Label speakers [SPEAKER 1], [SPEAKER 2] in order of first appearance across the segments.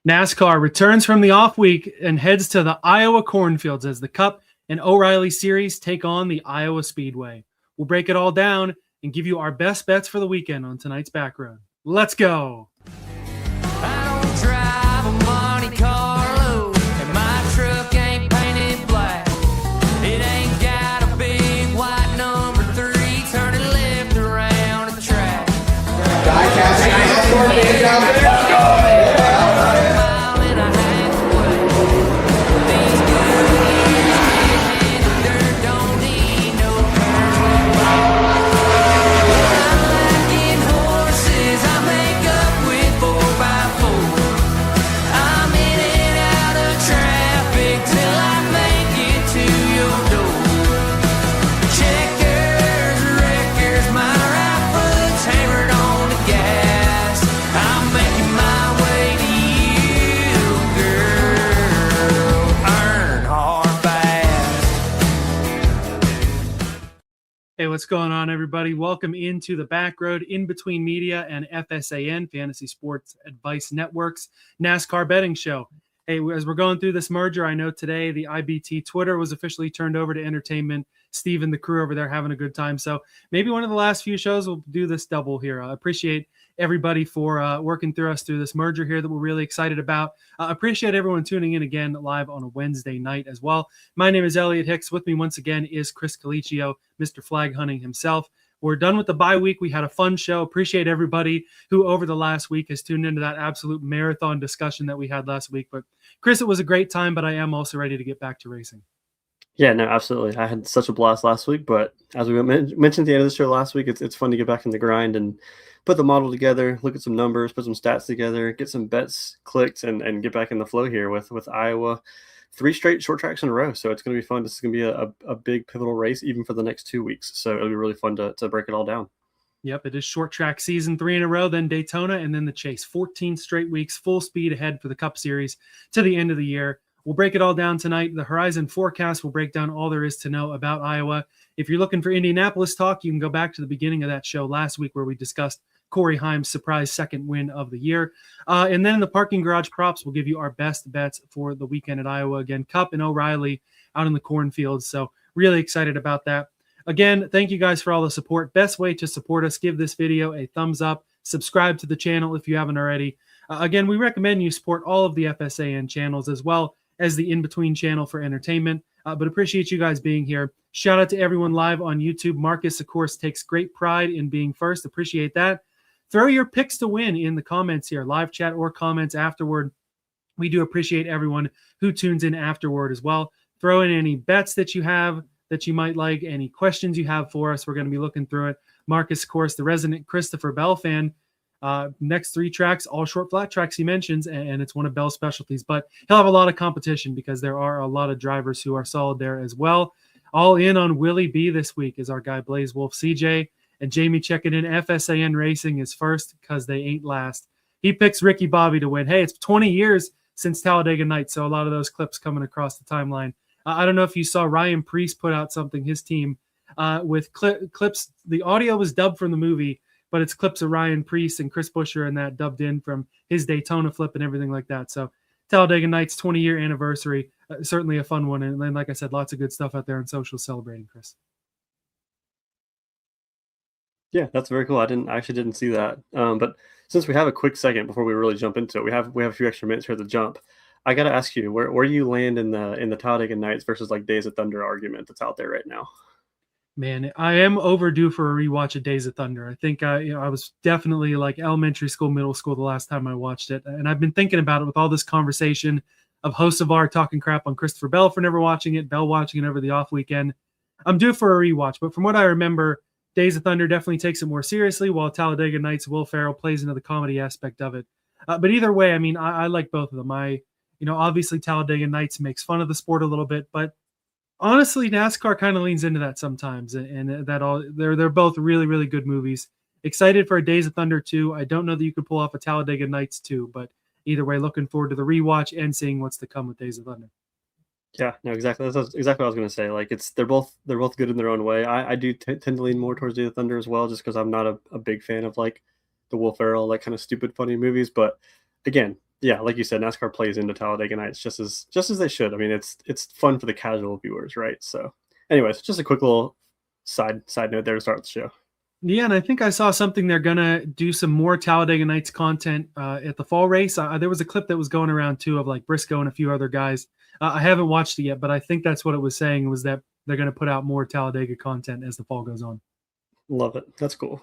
[SPEAKER 1] NASCAR returns from the off week and heads to the Iowa cornfields as the Cup and O'Reilly Series take on the Iowa Speedway. We'll break it all down and give you our best bets for the weekend on tonight's Backroad. Let's go!
[SPEAKER 2] I don't drive a Monte Carlo, and my truck ain't painted black. It ain't got a big white number 3 turning left around the track. Let's go!
[SPEAKER 1] Hey, what's going on, everybody? Welcome into the Backroad, In Between Media and FSAN, Fantasy Sports Advice Network's NASCAR betting show. Hey, as we're going through this merger, I know today the IBT Twitter was officially turned over to entertainment. Steve and the crew over there having a good time. So maybe one of the last few shows we'll do this double here. I appreciate everybody for working through us through this merger here that we're really excited about. Appreciate everyone tuning in again live on a Wednesday night as well. My name is Elliot Hicks. With me once again is Chris Collichio, Mr. Flag Hunting himself. We're done with the bye week. We had a fun show. Appreciate everybody who over the last week has tuned into that absolute marathon discussion that we had last week. But Chris, it was a great time, but I am also ready to get back to racing.
[SPEAKER 3] Yeah, no, absolutely. I had such a blast last week, but as we mentioned at the end of the show last week, it's fun to get back in the grind and put the model together, look at some numbers, put some stats together, get some bets clicked, and get back in the flow here with Iowa. 3 straight short tracks in a row, so it's going to be fun. This is going to be a big pivotal race even for the next 2 weeks, so it'll be really fun to break it all down.
[SPEAKER 1] Yep, it is short track season 3 in a row, then Daytona, and then the Chase. 14 straight weeks, full speed ahead for the Cup Series to the end of the year. We'll break it all down tonight. The Horizon forecast will break down all there is to know about Iowa. If you're looking for Indianapolis talk, you can go back to the beginning of that show last week where we discussed Corey Heim's surprise second win of the year. And then in the parking garage props, we'll give you our best bets for the weekend at Iowa. Again, Cup and O'Reilly out in the cornfields. So really excited about that. Again, thank you guys for all the support. Best way to support us, give this video a thumbs up. Subscribe to the channel if you haven't already. Again, we recommend you support all of the FSAN channels as well as the in-between channel for entertainment. But appreciate you guys being here. Shout out to everyone live on YouTube. Marcus, of course, takes great pride in being first. Appreciate that. Throw your picks to win in the comments here, live chat or comments afterward. We do appreciate everyone who tunes in afterward as well. Throw in any bets that you have that you might like, any questions you have for us. We're going to be looking through it. Marcus, of course, the resident Christopher Bell fan. Next 3 tracks, all short flat tracks he mentions, and it's one of Bell's specialties. But he'll have a lot of competition because there are a lot of drivers who are solid there as well. All in on Willie B this week is our guy Blaze Wolf CJ. And Jamie checking in. FSAN Racing is first because they ain't last. He picks Ricky Bobby to win. Hey, it's 20 years since Talladega Nights, so a lot of those clips coming across the timeline. I don't know if you saw Ryan Preece put out something, his team, with clips. The audio was dubbed from the movie, but it's clips of Ryan Preece and Chris Buescher and that dubbed in from his Daytona flip and everything like that. So Talladega Nights 20-year anniversary, certainly a fun one. And then, like I said, lots of good stuff out there on social celebrating, Chris.
[SPEAKER 3] Yeah, that's very cool. I actually didn't see that. But since we have a quick second before we really jump into it, we have a few extra minutes here to jump. I got to ask you, where you land in the Talladega Nights versus like Days of Thunder argument that's out there right now?
[SPEAKER 1] Man, I am overdue for a rewatch of Days of Thunder. I think I was definitely like elementary school, middle school the last time I watched it, and I've been thinking about it with all this conversation of hosts of our talking crap on Christopher Bell for never watching it, Bell watching it over the off weekend. I'm due for a rewatch, but from what I remember, Days of Thunder definitely takes it more seriously, while Talladega Nights, Will Ferrell plays into the comedy aspect of it. But either way, I mean, I like both of them. Obviously Talladega Nights makes fun of the sport a little bit, but honestly, NASCAR kind of leans into that sometimes, and they're both really, really good movies. Excited for a Days of Thunder 2. I don't know that you could pull off a Talladega Nights 2, but either way, looking forward to the rewatch and seeing what's to come with Days of Thunder.
[SPEAKER 3] Yeah, no, exactly. That's exactly what I was going to say. Like they're both good in their own way. I do tend to lean more towards Days of Thunder as well, just because I'm not a big fan of like the Will Ferrell like kind of stupid funny movies. But again, Yeah, like you said, NASCAR plays into Talladega Nights just as they should. I mean, it's fun for the casual viewers, right? So, anyways, just a quick little side note there to start the show.
[SPEAKER 1] Yeah, and I think I saw something they're gonna do some more Talladega Nights content at the fall race. There was a clip that was going around too of like Briscoe and a few other guys. I haven't watched it yet, but I think that's what it was saying, was that they're gonna put out more Talladega content as the fall goes on.
[SPEAKER 3] Love it. That's cool.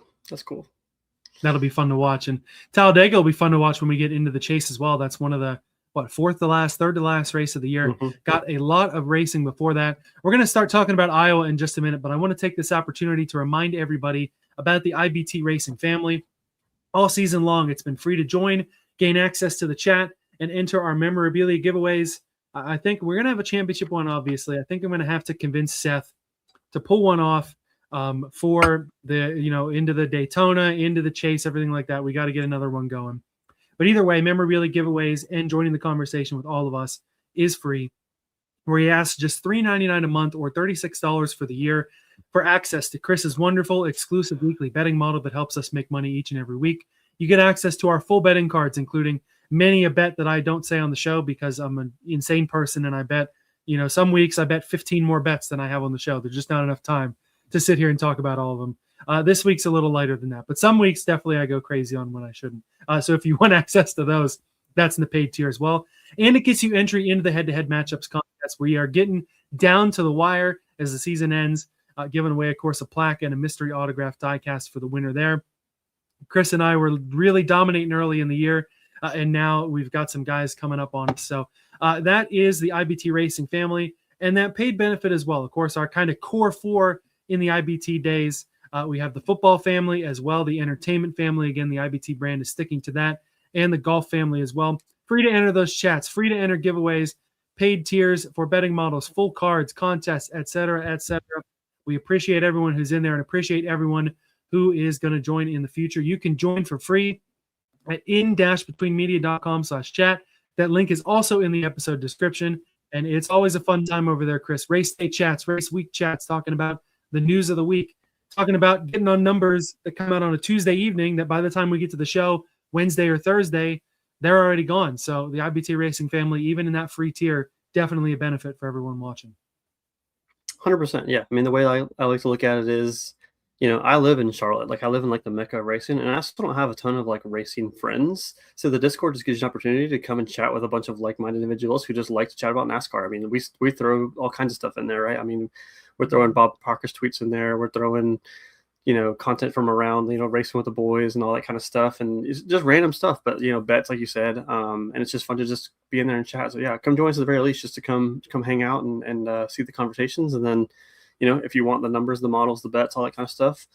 [SPEAKER 1] That'll be fun to watch, and Talladega will be fun to watch when we get into the chase as well. That's one of the third to last race of the year.
[SPEAKER 3] Mm-hmm.
[SPEAKER 1] Got a lot of racing before that. We're going to start talking about Iowa in just a minute, but I want to take this opportunity to remind everybody about the IBT Racing family. All season long, it's been free to join, gain access to the chat, and enter our memorabilia giveaways. I think we're going to have a championship one, obviously. I think I'm going to have to convince Seth to pull one off for the, into the Daytona, into the chase, everything like that. We got to get another one going. But either way, memorabilia giveaways and joining the conversation with all of us is free. Where you ask just $3.99 a month or $36 for the year for access to Chris's wonderful exclusive weekly betting model that helps us make money each and every week. You get access to our full betting cards, including many a bet that I don't say on the show because I'm an insane person and I bet, some weeks I bet 15 more bets than I have on the show. There's just not enough time to sit here and talk about all of them. This week's a little lighter than that, but some weeks definitely I go crazy on when I shouldn't. So if you want access to those, that's in the paid tier as well. And it gets you entry into the head-to-head matchups contest. We are getting down to the wire as the season ends, giving away, of course, a plaque and a mystery autograph diecast for the winner there. Chris and I were really dominating early in the year, and now we've got some guys coming up on us. So that is the IBT Racing family, and that paid benefit as well. Of course, our kind of core four in the IBT days. We have the football family as well, the entertainment family. Again, the IBT brand is sticking to that, and the golf family as well. Free to enter those chats, free to enter giveaways, paid tiers for betting models, full cards, contests, etc., etc. We appreciate everyone who's in there and appreciate everyone who is going to join in the future. You can join for free at in-betweenmedia.com/chat. That link is also in the episode description, and it's always a fun time over there, Chris. Race day chats, race week chats, talking about the news of the week, talking about getting on numbers that come out on a Tuesday evening that by the time we get to the show, Wednesday or Thursday, they're already gone. So the IBT Racing family, even in that free tier, definitely a benefit for everyone watching.
[SPEAKER 3] 100%. Yeah. I mean, the way I like to look at it is, I live in Charlotte. Like I live in like the Mecca of racing, and I still don't have a ton of like racing friends. So the Discord just gives you an opportunity to come and chat with a bunch of like-minded individuals who just like to chat about NASCAR. I mean, we throw all kinds of stuff in there, right? I mean, we're throwing Bob Parker's tweets in there. We're throwing, content from around, racing with the boys and all that kind of stuff. And it's just random stuff, but, bets, like you said. And it's just fun to just be in there and chat. So yeah, come join us at the very least, just to come hang out and see the conversations. And then, if you want the numbers, the models, the bets, all that kind of stuff,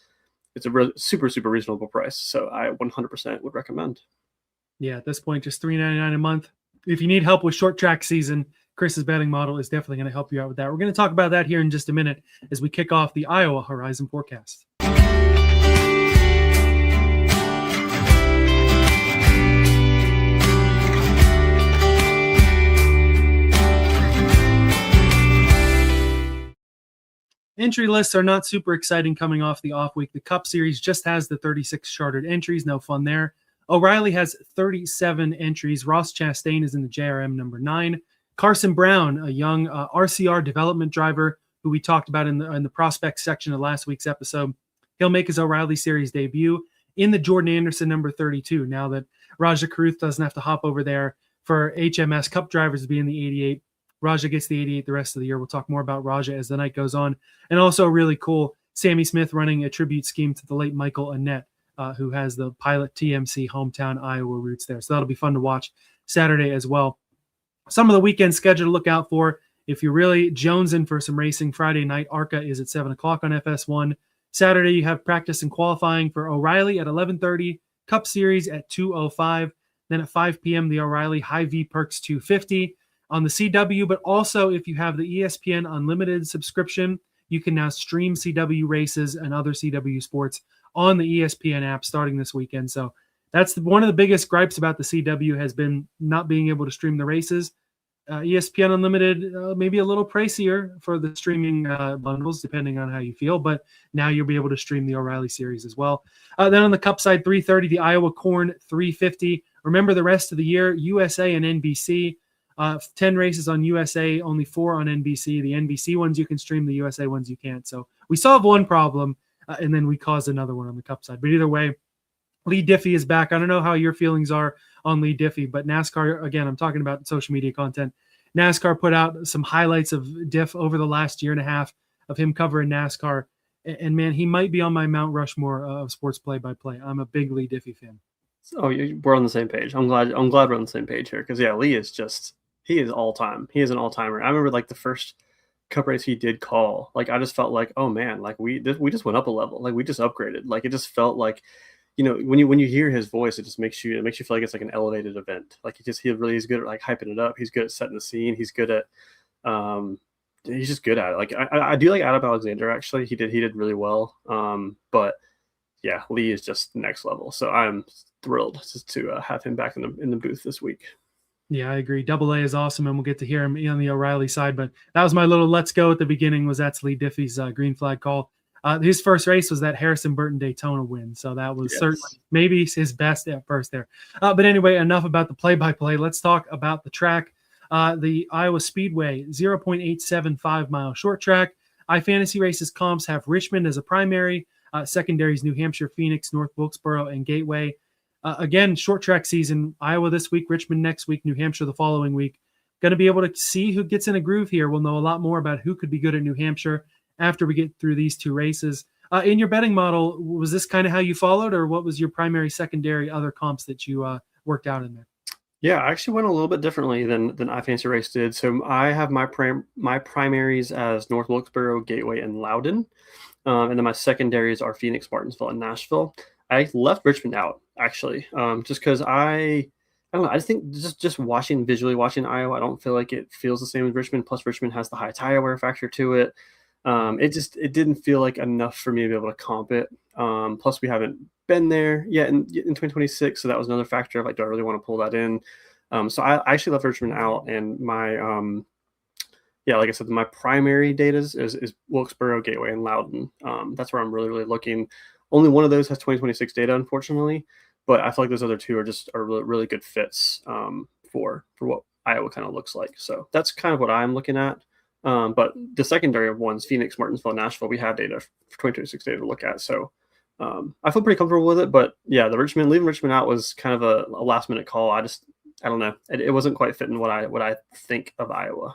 [SPEAKER 3] it's a super, super reasonable price. So I 100% would recommend. Yeah,
[SPEAKER 1] at this point, just $3.99 a month. If you need help with short track season, Chris's betting model is definitely going to help you out with that. We're going to talk about that here in just a minute as we kick off the Iowa Horizon Forecast. Entry lists are not super exciting coming off the off week. The Cup Series just has the 36 chartered entries. No fun there. O'Reilly has 37 entries. Ross Chastain is in the JRM number 9. Carson Brown, a young RCR development driver who we talked about in the prospect section of last week's episode. He'll make his O'Reilly Series debut in the Jordan Anderson number 32. Now that Rajah Caruth doesn't have to hop over there for HMS Cup drivers to be in the 88. Rajah gets the 88 the rest of the year. We'll talk more about Rajah as the night goes on. And also really cool, Sammy Smith running a tribute scheme to the late Michael Annett, who has the Pilot TMC hometown Iowa roots there. So that'll be fun to watch Saturday as well. Some of the weekend schedule to look out for. If you're really jonesing for some racing, Friday night, ARCA is at 7 o'clock on FS1. Saturday, you have practice and qualifying for O'Reilly at 11:30, Cup Series at 2:05. Then at 5 p.m., the O'Reilly High V Perks 250 on the CW. But also, if you have the ESPN Unlimited subscription, you can now stream CW races and other CW sports on the ESPN app starting this weekend. So that's one of the biggest gripes about the CW has been not being able to stream the races. ESPN Unlimited, maybe a little pricier for the streaming bundles, depending on how you feel. But now you'll be able to stream the O'Reilly Series as well. Then on the Cup side, 3:30, the Iowa Corn 350 Remember the rest of the year, USA and NBC, 10 races on USA, only 4 on NBC. The NBC ones you can stream, the USA ones you can't. So we solved one problem, and then we caused another one on the Cup side. But either way, Lee Diffie is back. I don't know how your feelings are on Lee Diffie, but NASCAR, again, I'm talking about social media content. NASCAR put out some highlights of Diff over the last year and a half of him covering NASCAR. And man, he might be on my Mount Rushmore of sports play-by-play. I'm a big Lee Diffie fan.
[SPEAKER 3] Oh, we're on the same page. I'm glad we're on the same page here, because yeah, Lee is he is all time. He is an all timer. I remember like the first Cup race he did call. Like I just felt like, oh man, like we just went up a level. Like we just upgraded. Like it just felt like, when you hear his voice, it just makes you feel like it's like an elevated event. Like he really is good at like hyping it up. He's good at setting the scene. He's good at he's just good at it. Like I do like Adam Alexander actually. He did really well. But yeah, Lee is just next level. So I'm thrilled to have him back in the booth this week.
[SPEAKER 1] Yeah, I agree. Double A is awesome, and we'll get to hear him on the O'Reilly side. But that was my little let's go at the beginning. That's Lee Diffie's green flag call. His first race was that Harrison Burton Daytona win, so that was certainly maybe his best at first there. But anyway, enough about the play-by-play. Let's talk about the track. The Iowa Speedway, 0.875 mile short track. iFantasy Races comps have Richmond as a primary, secondaries New Hampshire, Phoenix, North Wilkesboro, and Gateway. Again, short track season, Iowa this week, Richmond next week, New Hampshire the following week. Going to be able to see who gets in a groove here. We'll know a lot more about who could be good at New Hampshire after we get through these two races. In your betting model, was this kind of how you followed, or what was your primary, secondary, other comps that you worked out in there?
[SPEAKER 3] Yeah, I actually went a little bit differently than iFantasy Race did. So I have my primaries as North Wilkesboro, Gateway, and Loudon. And then my secondaries are Phoenix, Martinsville, and Nashville. I left Richmond out, actually, just because I don't know. I just think just visually watching Iowa, I don't feel like it feels the same as Richmond. Plus, Richmond has the high tire wear factor to it. It didn't feel like enough for me to be able to comp it. Plus, we haven't been there yet in 2026, so that was another factor of like, do I really want to pull that in? So I actually left Richmond out, and my like I said, my primary data is Wilkesboro, Gateway, and Loudon. That's where I'm really looking. Only one of those has 2026 data, unfortunately, but I feel like those other two are really good fits for what Iowa kind of looks like. So that's kind of what I'm looking at. But the secondary ones, Phoenix, Martinsville, Nashville, we have data for 2026 data to look at. So I feel pretty comfortable with it. But yeah, leaving Richmond out was kind of a last minute call. I don't know. It wasn't quite fitting what I think of Iowa.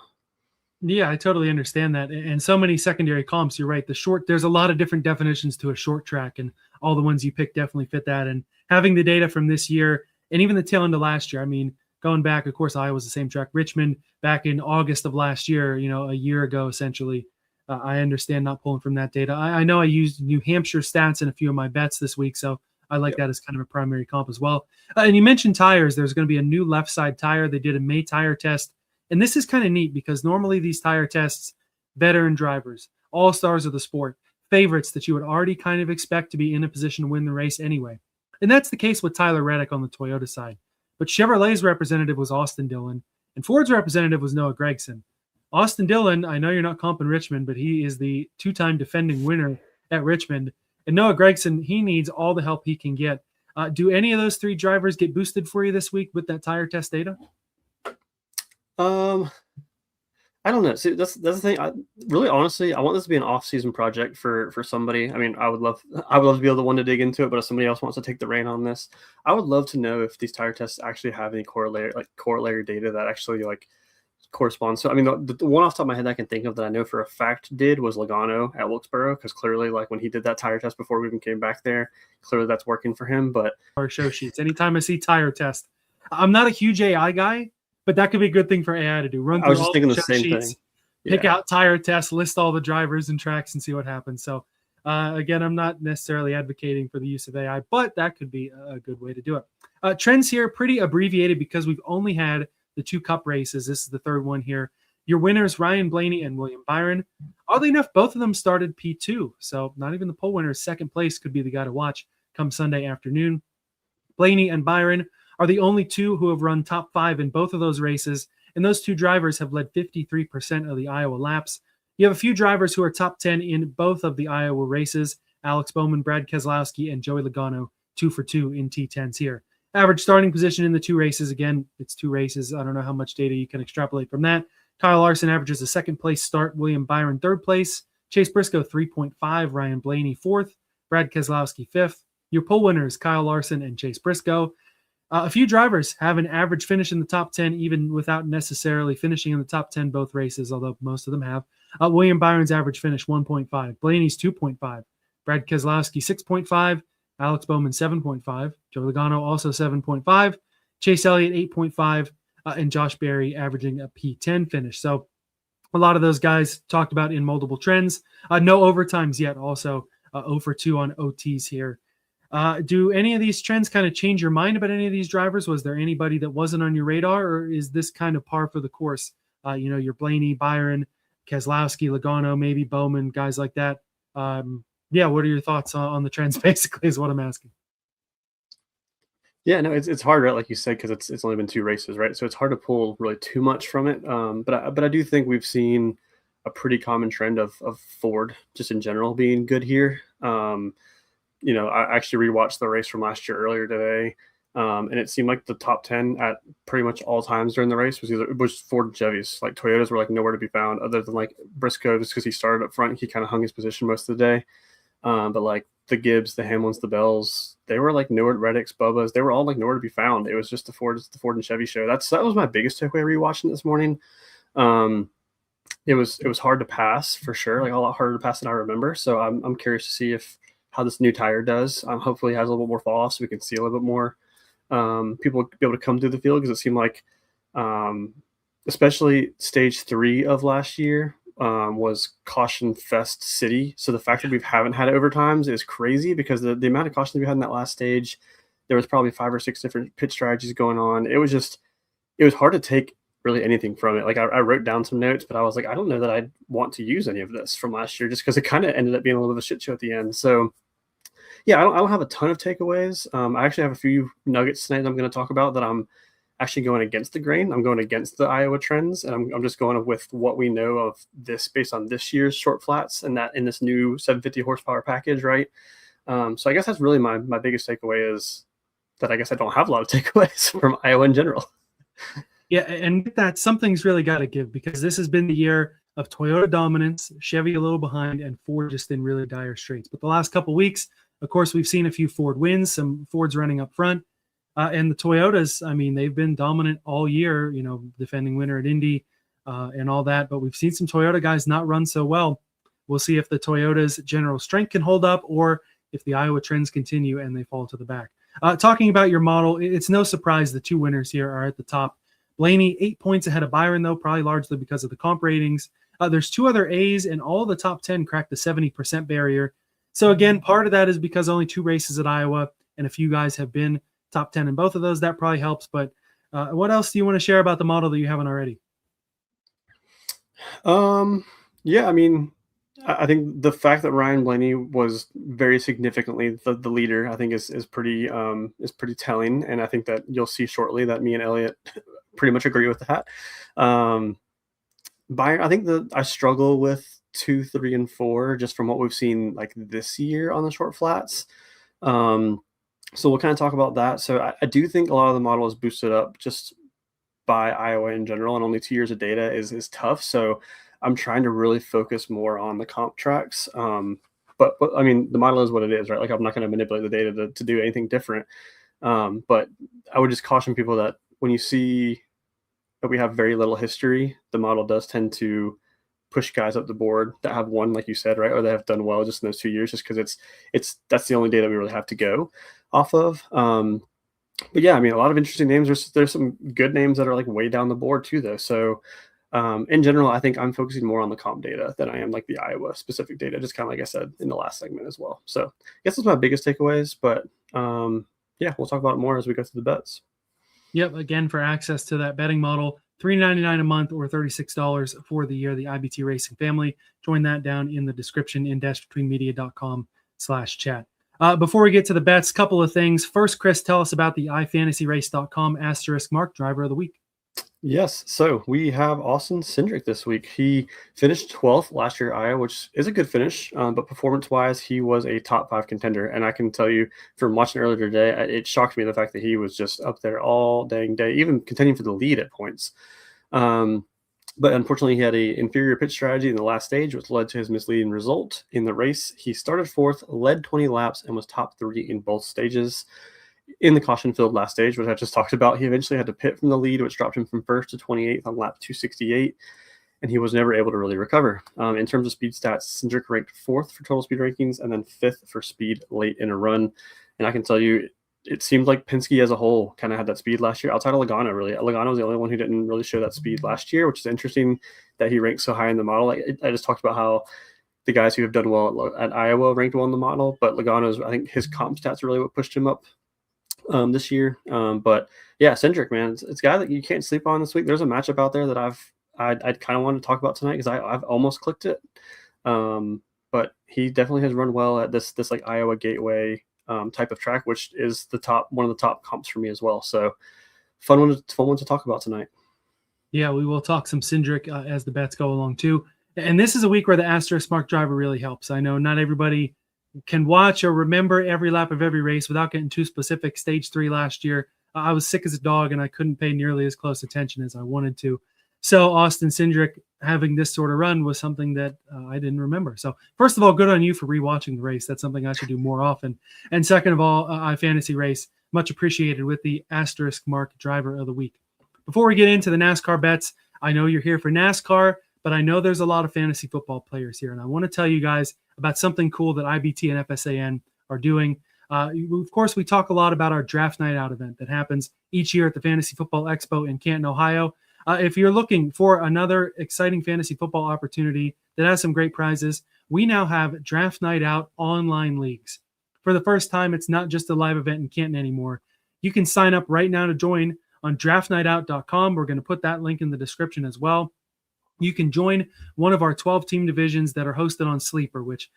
[SPEAKER 1] Yeah, I totally understand that. And so many secondary comps, you're right. There's a lot of different definitions to a short track, and all the ones you pick definitely fit that. And having the data from this year and even the tail end of last year, I mean, going back, of course, Iowa's the same track. Richmond back in August of last year, a year ago, essentially. I understand not pulling from that data. I know I used New Hampshire stats in a few of my bets this week, so I like that as kind of a primary comp as well. And you mentioned tires. There's going to be a new left side tire. They did a May tire test. And this is kind of neat because normally these tire tests, veteran drivers, all-stars of the sport, favorites that you would already kind of expect to be in a position to win the race anyway. And that's the case with Tyler Reddick on the Toyota side. But Chevrolet's representative was Austin Dillon, and Ford's representative was Noah Gragson. Austin Dillon, I know you're not comping Richmond, but he is the two-time defending winner at Richmond. And Noah Gragson, he needs all the help he can get. Do any of those three drivers get boosted for you this week with that tire test data?
[SPEAKER 3] I don't know. See, that's the thing. Really, honestly, I want this to be an off-season project for somebody. I mean, I would love to be able to want to dig into it, but if somebody else wants to take the reign on this, I would love to know if these tire tests actually have any corollary data that actually like corresponds. So, I mean, the one off the top of my head I can think of that I know for a fact was Logano at Wilkesboro, because clearly, like when he did that tire test before we even came back there, clearly that's working for him. But
[SPEAKER 1] our show sheets, anytime I see tire test, I'm not a huge AI guy. But that could be a good thing for AI to do. Run through
[SPEAKER 3] I was just thinking the same thing.
[SPEAKER 1] Pick out tire tests, list all the drivers and tracks, and see what happens. So, again, I'm not necessarily advocating for the use of AI, but that could be a good way to do it. Trends here, pretty abbreviated because we've only had the 2 Cup races. This is the third one here. Your winners, Ryan Blaney and William Byron. Oddly enough, both of them started P2, so not even the pole winner. Second place could be the guy to watch come Sunday afternoon. Blaney and Byron are the only 2 who have run top 5 in both of those races, and those 2 drivers have led 53% of the Iowa laps. You have a few drivers who are top 10 in both of the Iowa races, Alex Bowman, Brad Keselowski, and Joey Logano, 2 for 2 in T10s here. Average starting position in the 2 races. Again, it's 2 races. I don't know how much data you can extrapolate from that. Kyle Larson averages a 2nd place start. William Byron 3rd place. Chase Briscoe 3.5. Ryan Blaney 4th. Brad Keselowski 5th. Your pole winners, Kyle Larson and Chase Briscoe. A few drivers have an average finish in the top 10, even without necessarily finishing in the top 10 both races, although most of them have. William Byron's average finish 1.5. Blaney's 2.5. Brad Keselowski 6.5. Alex Bowman 7.5. Joey Logano also 7.5. Chase Elliott 8.5. And Josh Berry averaging a P10 finish. So a lot of those guys talked about in multiple trends. No overtimes yet, also 0 for 2 on OTs here. Do any of these trends kind of change your mind about any of these drivers? Was there anybody that wasn't on your radar, or is this kind of par for the course? Your Blaney, Byron, Keselowski, Logano, maybe Bowman, guys like that. What are your thoughts on the trends, basically, is what I'm asking.
[SPEAKER 3] Yeah, no, it's hard, right? Like you said, because it's only been 2 races, right? So it's hard to pull really too much from it. But I do think we've seen a pretty common trend of Ford just in general being good here. I actually rewatched the race from last year earlier today, and it seemed like the top 10 at pretty much all times during the race was Ford and Chevys. Like Toyotas were like nowhere to be found, other than like Briscoe, just because he started up front. He kind of hung his position most of the day. But like the Gibbs, the Hamlins, the Bells, they were like nowhere. Reddicks, Bubbas, they were all like nowhere to be found. It was just the Ford and Chevy show. That was my biggest takeaway rewatching this morning. It was hard to pass for sure, like a lot harder to pass than I remember. So I'm curious to see how this new tire does. Hopefully it has a little bit more fall off so we can see a little bit more people be able to come through the field, because it seemed like especially stage 3 of last year was caution fest city. So the fact that we haven't had overtimes is crazy, because the amount of cautions we had in that last stage, there was probably 5 or 6 different pit strategies going on. It was hard to take really anything from it. Like I wrote down some notes, but I was like, I don't know that I'd want to use any of this from last year, just because it kind of ended up being a little bit of a shit show at the end. So yeah, I don't have a ton of takeaways. I actually have a few nuggets tonight that I'm going to talk about that I'm actually going against the grain. I'm going against the Iowa trends, and I'm just going with what we know of this based on this year's short flats and that in this new 750 horsepower package, right? So I guess that's really my biggest takeaway, is that I guess I don't have a lot of takeaways from Iowa in general.
[SPEAKER 1] Yeah, and with that, something's really got to give, because this has been the year of Toyota dominance, Chevy a little behind, and Ford just in really dire straits. But the last couple of weeks, of course, we've seen a few Ford wins, some Fords running up front. And the Toyotas, I mean, they've been dominant all year, defending winner at Indy and all that. But we've seen some Toyota guys not run so well. We'll see if the Toyota's general strength can hold up, or if the Iowa trends continue and they fall to the back. Talking about your model, it's no surprise the 2 winners here are at the top. Blaney, 8 points ahead of Byron, though, probably largely because of the comp ratings. There's 2 other A's, and all the top 10 cracked the 70% barrier. So again, part of that is because only 2 races at Iowa, and a few guys have been top 10 in both of those. That probably helps. But what else do you want to share about the model that you haven't already?
[SPEAKER 3] Yeah, I mean, I think the fact that Ryan Blaney was very significantly the leader, I think is pretty telling. And I think that you'll see shortly that me and Elliot pretty much agree with that. Byron, I think that I struggle with 2, 3, and 4 just from what we've seen like this year on the short flats. So we'll kind of talk about that. So I do think a lot of the model is boosted up just by Iowa in general, and only 2 years of data is tough. So I'm trying to really focus more on the comp tracks. But I mean, the model is what it is, right? Like I'm not going to manipulate the data to do anything different. But I would just caution people that when you see that we have very little history, the model does tend to push guys up the board that have won, like you said, right? Or they have done well just in those 2 years, just because that's the only data we really have to go off of. But yeah, I mean, a lot of interesting names. There's some good names that are like way down the board too, though. So in general, I think I'm focusing more on the comp data than I am like the Iowa specific data, just kind of like I said in the last segment as well. So I guess that's my biggest takeaways, but yeah, we'll talk about it more as we go through the bets.
[SPEAKER 1] Yep. Again, for access to that betting model, $3.99 a month or $36 for the year, the IBT Racing family. Join that down in the description in dashbetweenmedia.com/chat. Before we get to the bets, couple of things. First, Chris, tell us about the ifantasyrace.com asterisk mark driver of the week.
[SPEAKER 3] Yes, so we have Austin Cindric this week. He finished 12th last year at Iowa, which is a good finish, but performance-wise, he was a top 5 contender. And I can tell you from watching earlier today, it shocked me the fact that he was just up there all dang day, even contending for the lead at points. But unfortunately, he had an inferior pit strategy in the last stage, which led to his misleading result. In the race, he started 4th, led 20 laps, and was top 3 in both stages. In the caution-filled last stage, which I just talked about, he eventually had to pit from the lead, which dropped him from 1st to 28th on lap 268, and he was never able to really recover. In terms of speed stats, Cindric ranked 4th for total speed rankings and then 5th for speed late in a run. And I can tell you, it seemed like Penske as a whole kind of had that speed last year, outside of Logano, really. Logano was the only one who didn't really show that speed last year, which is interesting that he ranked so high in the model. I just talked about how the guys who have done well at Iowa ranked well in the model, but Logano's, I think his comp stats are really what pushed him up this year. But yeah, Cindric, man, it's a guy that you can't sleep on this week. There's a matchup out there that I'd kind of want to talk about tonight because I've almost clicked it. But he definitely has run well at this like Iowa Gateway type of track, which is one of the top comps for me as well. So fun one to talk about tonight.
[SPEAKER 1] Yeah, we will talk some Cindric as the bets go along too. And this is a week where the Asterisk Mark driver really helps. I know not everybody can watch or remember every lap of every race without getting too specific. Stage 3 last year, I was sick as a dog and I couldn't pay nearly as close attention as I wanted to. So Austin Cindric having this sort of run was something that I didn't remember. So first of all, good on you for rewatching the race. That's something I should do more often. And second of all, I fantasy race, much appreciated with the Asterisk Mark driver of the week. Before we get into the NASCAR bets, I know you're here for NASCAR, but I know there's a lot of fantasy football players here. And I want to tell you guys about something cool that IBT and FSAN are doing. Of course, we talk a lot about our Draft Night Out event that happens each year at the Fantasy Football Expo in Canton, Ohio. If you're looking for another exciting fantasy football opportunity that has some great prizes, we now have Draft Night Out online leagues. For the first time, it's not just a live event in Canton anymore. You can sign up right now to join on draftnightout.com. We're going to put that link in the description as well. You can join one of our 12-team divisions that are hosted on Sleeper, which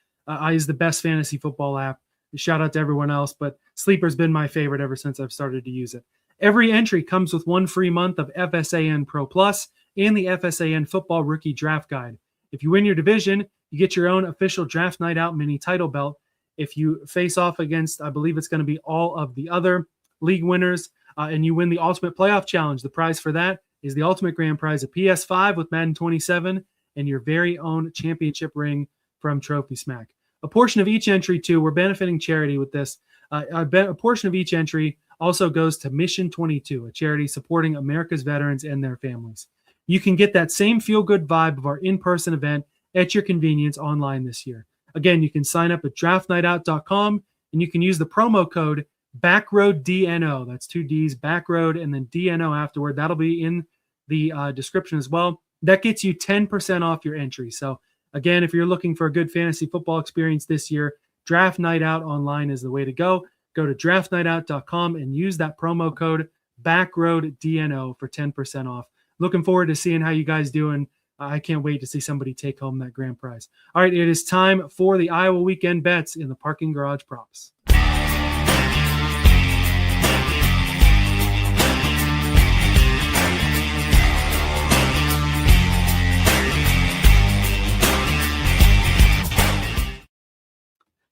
[SPEAKER 1] is the best fantasy football app. Shout out to everyone else, but Sleeper's been my favorite ever since I've started to use it. Every entry comes with 1 free month of FSAN Pro Plus and the FSAN Football Rookie Draft Guide. If you win your division, you get your own official Draft Night Out mini title belt. If you face off against, I believe it's going to be all of the other league winners, and you win the Ultimate Playoff Challenge, the prize for that is the ultimate grand prize, a PS5 with Madden 27 and your very own championship ring from Trophy Smack. A portion of each entry, too, we're benefiting charity with this. A portion of each entry also goes to Mission 22, a charity supporting America's veterans and their families. You can get that same feel-good vibe of our in-person event at your convenience online this year. Again, you can sign up at draftnightout.com, and you can use the promo code BackroadDNO. That's 2 D's, Backroad, and then DNO afterward. That'll be in the description as well. That gets you 10% off your entry. So again, if you're looking for a good fantasy football experience this year, Draft Night Out online is the way to go. Go to draftnightout.com and use that promo code BackroadDNO for 10% off. Looking forward to seeing how you guys doing. I can't wait to see somebody take home that grand prize. All right, it is time for the Iowa weekend bets in the Parking Garage Props.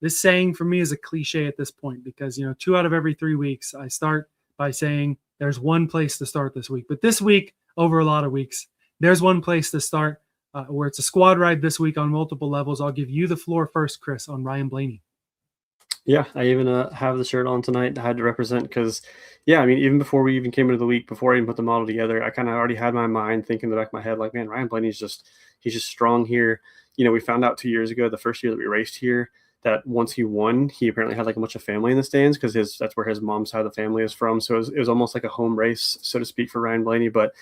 [SPEAKER 1] This saying for me is a cliche at this point because, 2 out of every 3 weeks, I start by saying there's one place to start this week. But this week, over a lot of weeks, there's one place to start where it's a squad ride this week on multiple levels. I'll give you the floor first, Chris, on Ryan Blaney.
[SPEAKER 3] Yeah, I even have the shirt on tonight. I had to represent because, even before we even came into the week, before I even put the model together, I kind of already had my mind thinking in the back of my head, like, man, Ryan Blaney's he's just strong here. We found out 2 years ago, the first year that we raced here, that once he won, he apparently had like a bunch of family in the stands because that's where his mom's side of the family is from. So it was almost like a home race, so to speak, for Ryan Blaney. But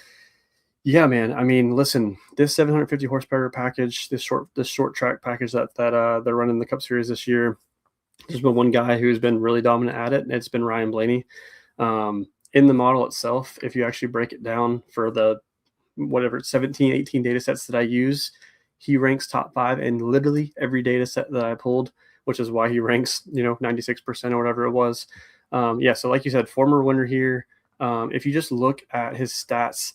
[SPEAKER 3] yeah, man, listen, this 750 horsepower package, this short track package that they're running the Cup Series this year, there's been one guy who's been really dominant at it, and it's been Ryan Blaney. In the model itself, if you actually break it down for the 17, 18 data sets that I use, he ranks top 5 in literally every data set that I pulled, which is why he ranks, 96% or whatever it was. So like you said, former winner here. If you just look at his stats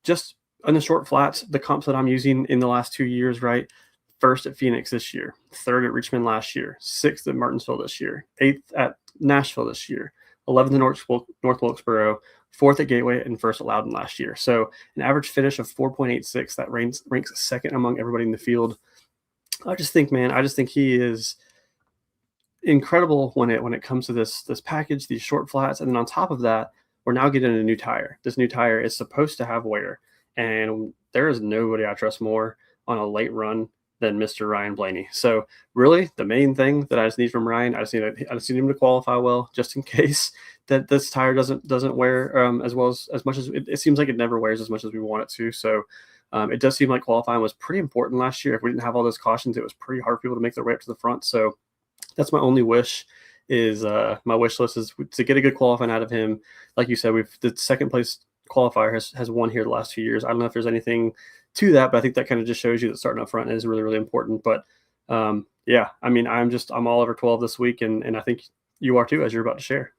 [SPEAKER 3] just on the short flats, the comps that I'm using in the last 2 years, right? First at Phoenix this year, third at Richmond last year, sixth at Martinsville this year, eighth at Nashville this year, 11th at North Wilkesboro, fourth at Gateway, and first at Loudon last year. So an average finish of 4.86, that ranks second among everybody in the field. I just think he is incredible when it comes to this package, these short flats. And then on top of that, we're now getting a new tire. This new tire is supposed to have wear, and there is nobody I trust more on a late run than Mr. Ryan Blaney. So really the main thing that I just need from Ryan, I just need him to qualify well, just in case that this tire doesn't wear as much as it seems like it never wears as much as we want it to. So it does seem like qualifying was pretty important last year. If we didn't have all those cautions, it was pretty hard for people to make their way up to the front. So that's my only wish is my wish list is to get a good qualifying out of him. Like you said, the second place qualifier has won here the last 2 years. I don't know if there's anything to that, but I think that kind of just shows you that starting up front is really, really important. But yeah, I mean, I'm all over 12 this week, and I think you are too, as you're about to share.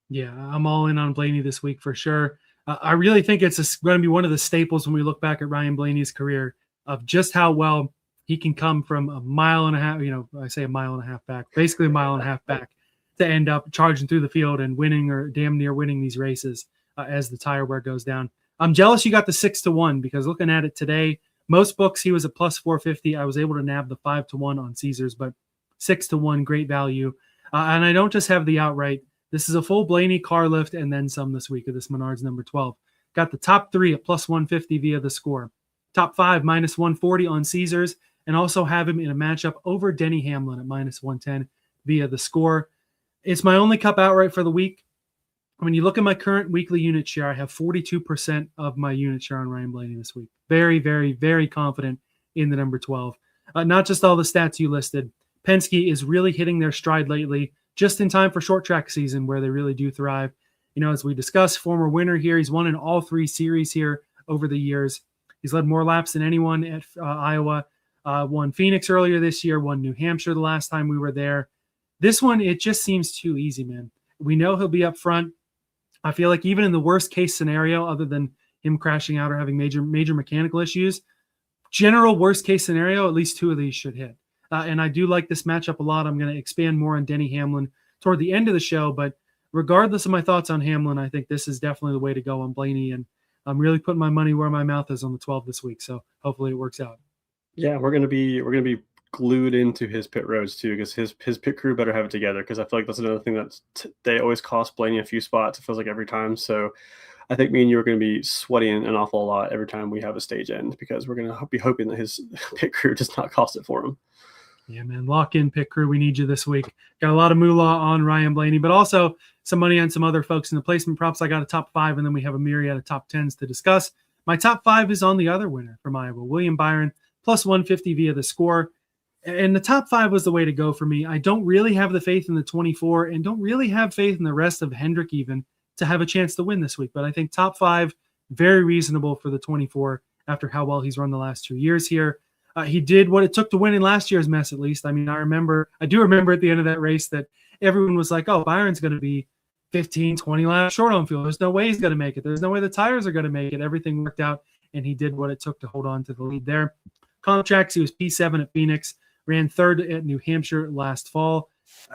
[SPEAKER 1] Yeah, I'm all in on Blaney this week for sure. I really think it's going to be one of the staples when we look back at Ryan Blaney's career of just how well he can come from a mile and a half, I say a mile and a half back, basically a mile and a half back, to end up charging through the field and winning or damn near winning these races as the tire wear goes down. I'm jealous you got the 6-1 because looking at it today, most books he was a plus 450. I was able to nab the 5-1 on Caesars, but 6-1, great value. And I don't just have the outright. This is a full Blaney car lift and then some this week of this Menards number 12. Got the top 3 at plus 150 via theScore. Top 5 minus 140 on Caesars, and also have him in a matchup over Denny Hamlin at minus 110 via theScore. It's my only cup outright for the week. When you look at my current weekly unit share, I have 42% of my unit share on Ryan Blaney this week. Very, very, very confident in the number 12. Not just all the stats you listed. Penske is really hitting their stride lately, just in time for short track season where they really do thrive. As we discussed, former winner here. He's won in all 3 series here over the years. He's led more laps than anyone at Iowa. Won Phoenix earlier this year, won New Hampshire the last time we were there. This one, it just seems too easy, man. We know he'll be up front. I feel like even in the worst case scenario, other than him crashing out or having major mechanical issues, general worst case scenario, at least 2 of these should hit. And I do like this matchup a lot. I'm going to expand more on Denny Hamlin toward the end of the show, but regardless of my thoughts on Hamlin, I think this is definitely the way to go on Blaney, and I'm really putting my money where my mouth is on the 12 this week. So hopefully it works out.
[SPEAKER 3] Yeah, we're gonna be glued into his pit roads too, because his pit crew better have it together. Because I feel like that's another thing that they always cost Blaney a few spots. It feels like every time. So I think me and you are going to be sweating an awful lot every time we have a stage end, because we're going to be hoping that his pit crew does not cost it for him.
[SPEAKER 1] Yeah, man, lock in pit crew. We need you this week. Got a lot of moolah on Ryan Blaney, but also some money on some other folks in the placement props. I got a top 5, and then we have a myriad of top 10s to discuss. My top 5 is on the other winner from Iowa, William Byron, plus 150 via theScore. And the top 5 was the way to go for me. I don't really have the faith in the 24 and don't really have faith in the rest of Hendrick even to have a chance to win this week. But I think top 5, very reasonable for the 24 after how well he's run the last 2 years here. He did what it took to win in last year's mess, at least. I mean, I do remember at the end of that race that everyone was like, oh, Byron's going to be 15, 20 laps short on fuel. There's no way he's going to make it. There's no way the tires are going to make it. Everything worked out, and he did what it took to hold on to the lead there. Contracts, he was P7 at Phoenix, ran 3rd at New Hampshire last fall.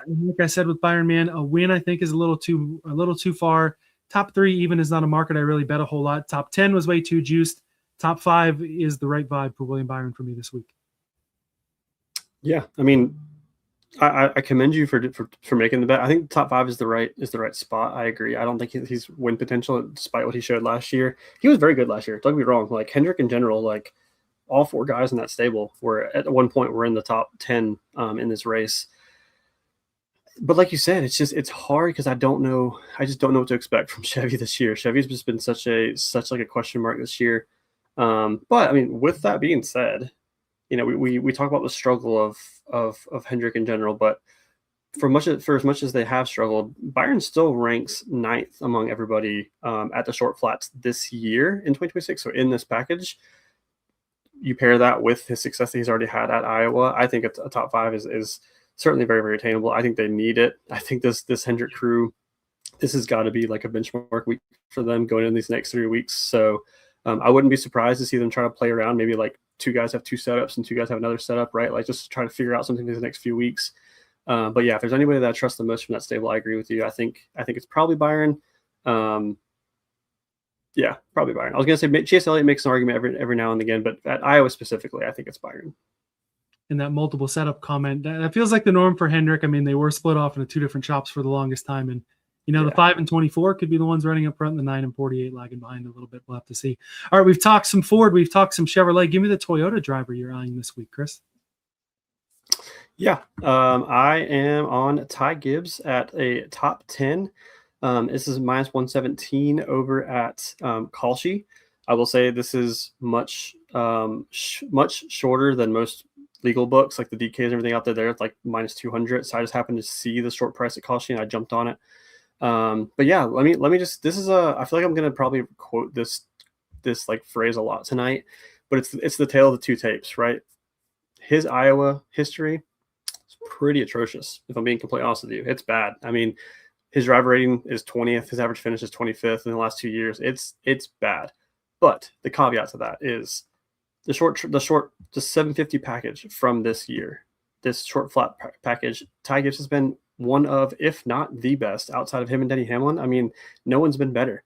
[SPEAKER 1] Like I said with Byron, man, a win I think is a little too far. Top 3 even is not a market I really bet a whole lot. Top 10 was way too juiced. Top 5 is the right vibe for William Byron for me this week. Yeah,
[SPEAKER 3] I mean, I commend you for making the bet. I think top 5 is the right spot. I agree. I don't think he's win potential despite what he showed last year. He was very good last year. Don't get me wrong. Like Hendrick in general, like all 4 guys in that stable were at one point were in the top 10 in this race. But like you said, it's hard because I just don't know what to expect from Chevy this year. Chevy's just been such a question mark this year. But I mean, with that being said, we talk about the struggle of Hendrick in general, but for as much as they have struggled, Byron still ranks 9th among everybody at the short flats this year in 2026. So in this package, you pair that with his success that he's already had at Iowa, I think a top 5 is certainly very, very attainable. I think they need it. I think this Hendrick crew, this has got to be like a benchmark week for them going in these next 3 weeks. So I wouldn't be surprised to see them try to play around. Maybe like 2 guys have 2 setups and 2 guys have another setup, right? Like just try to figure out something for the next few weeks. But yeah, if there's anybody that I trust the most from that stable, I agree with you. I think it's probably Byron. Yeah, probably Byron. I was going to say Chase Elliott makes an argument every now and again, but at Iowa specifically, I think it's Byron.
[SPEAKER 1] In that multiple setup comment, that feels like the norm for Hendrick. I mean, they were split off into 2 different shops for the longest time. And, the 5 and 24 could be the ones running up front, and the 9 and 48 lagging behind a little bit. We'll have to see. All right, we've talked some Ford. We've talked some Chevrolet. Give me the Toyota driver you're eyeing this week, Chris.
[SPEAKER 3] Yeah, I am on Ty Gibbs at a top 10. This is minus 117 over at Kalshi. I will say this is much shorter than most legal books, like the DKs and everything out there. They're like minus 200. So I just happened to see the short price at Kalshi and I jumped on it. But yeah, let me just, I feel like I'm going to probably quote this like phrase a lot tonight, but it's the tale of the 2 tapes, right? His Iowa history is pretty atrocious. If I'm being completely honest with you, it's bad. I mean, his driver rating is 20th. His average finish is 25th in the last 2 years. It's bad. But the caveat to that is the 750 package from this year, this short flat package. Ty Gibbs has been one of, if not the best, outside of him and Denny Hamlin. I mean, no one's been better.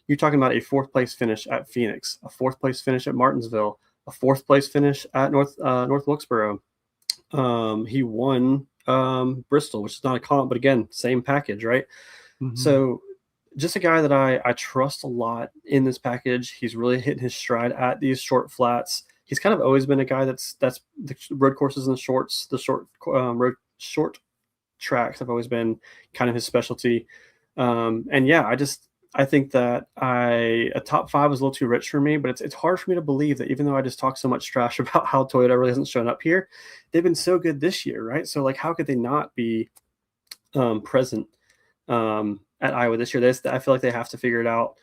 [SPEAKER 3] You're talking about a 4th place finish at Phoenix, a 4th place finish at Martinsville, a 4th place finish at North Wilkesboro. He won Bristol, which is not a comp, but again, same package, right? Mm-hmm. So just a guy that I trust a lot in this package. He's really hitting his stride at these short flats. He's kind of always been a guy that's the road courses and the short tracks have always been kind of his specialty. And yeah, I think that a top 5 is a little too rich for me, but it's hard for me to believe that even though I just talked so much trash about how Toyota really hasn't shown up here, they've been so good this year, right? So like, how could they not be present at Iowa this year? I feel like they have to figure it out.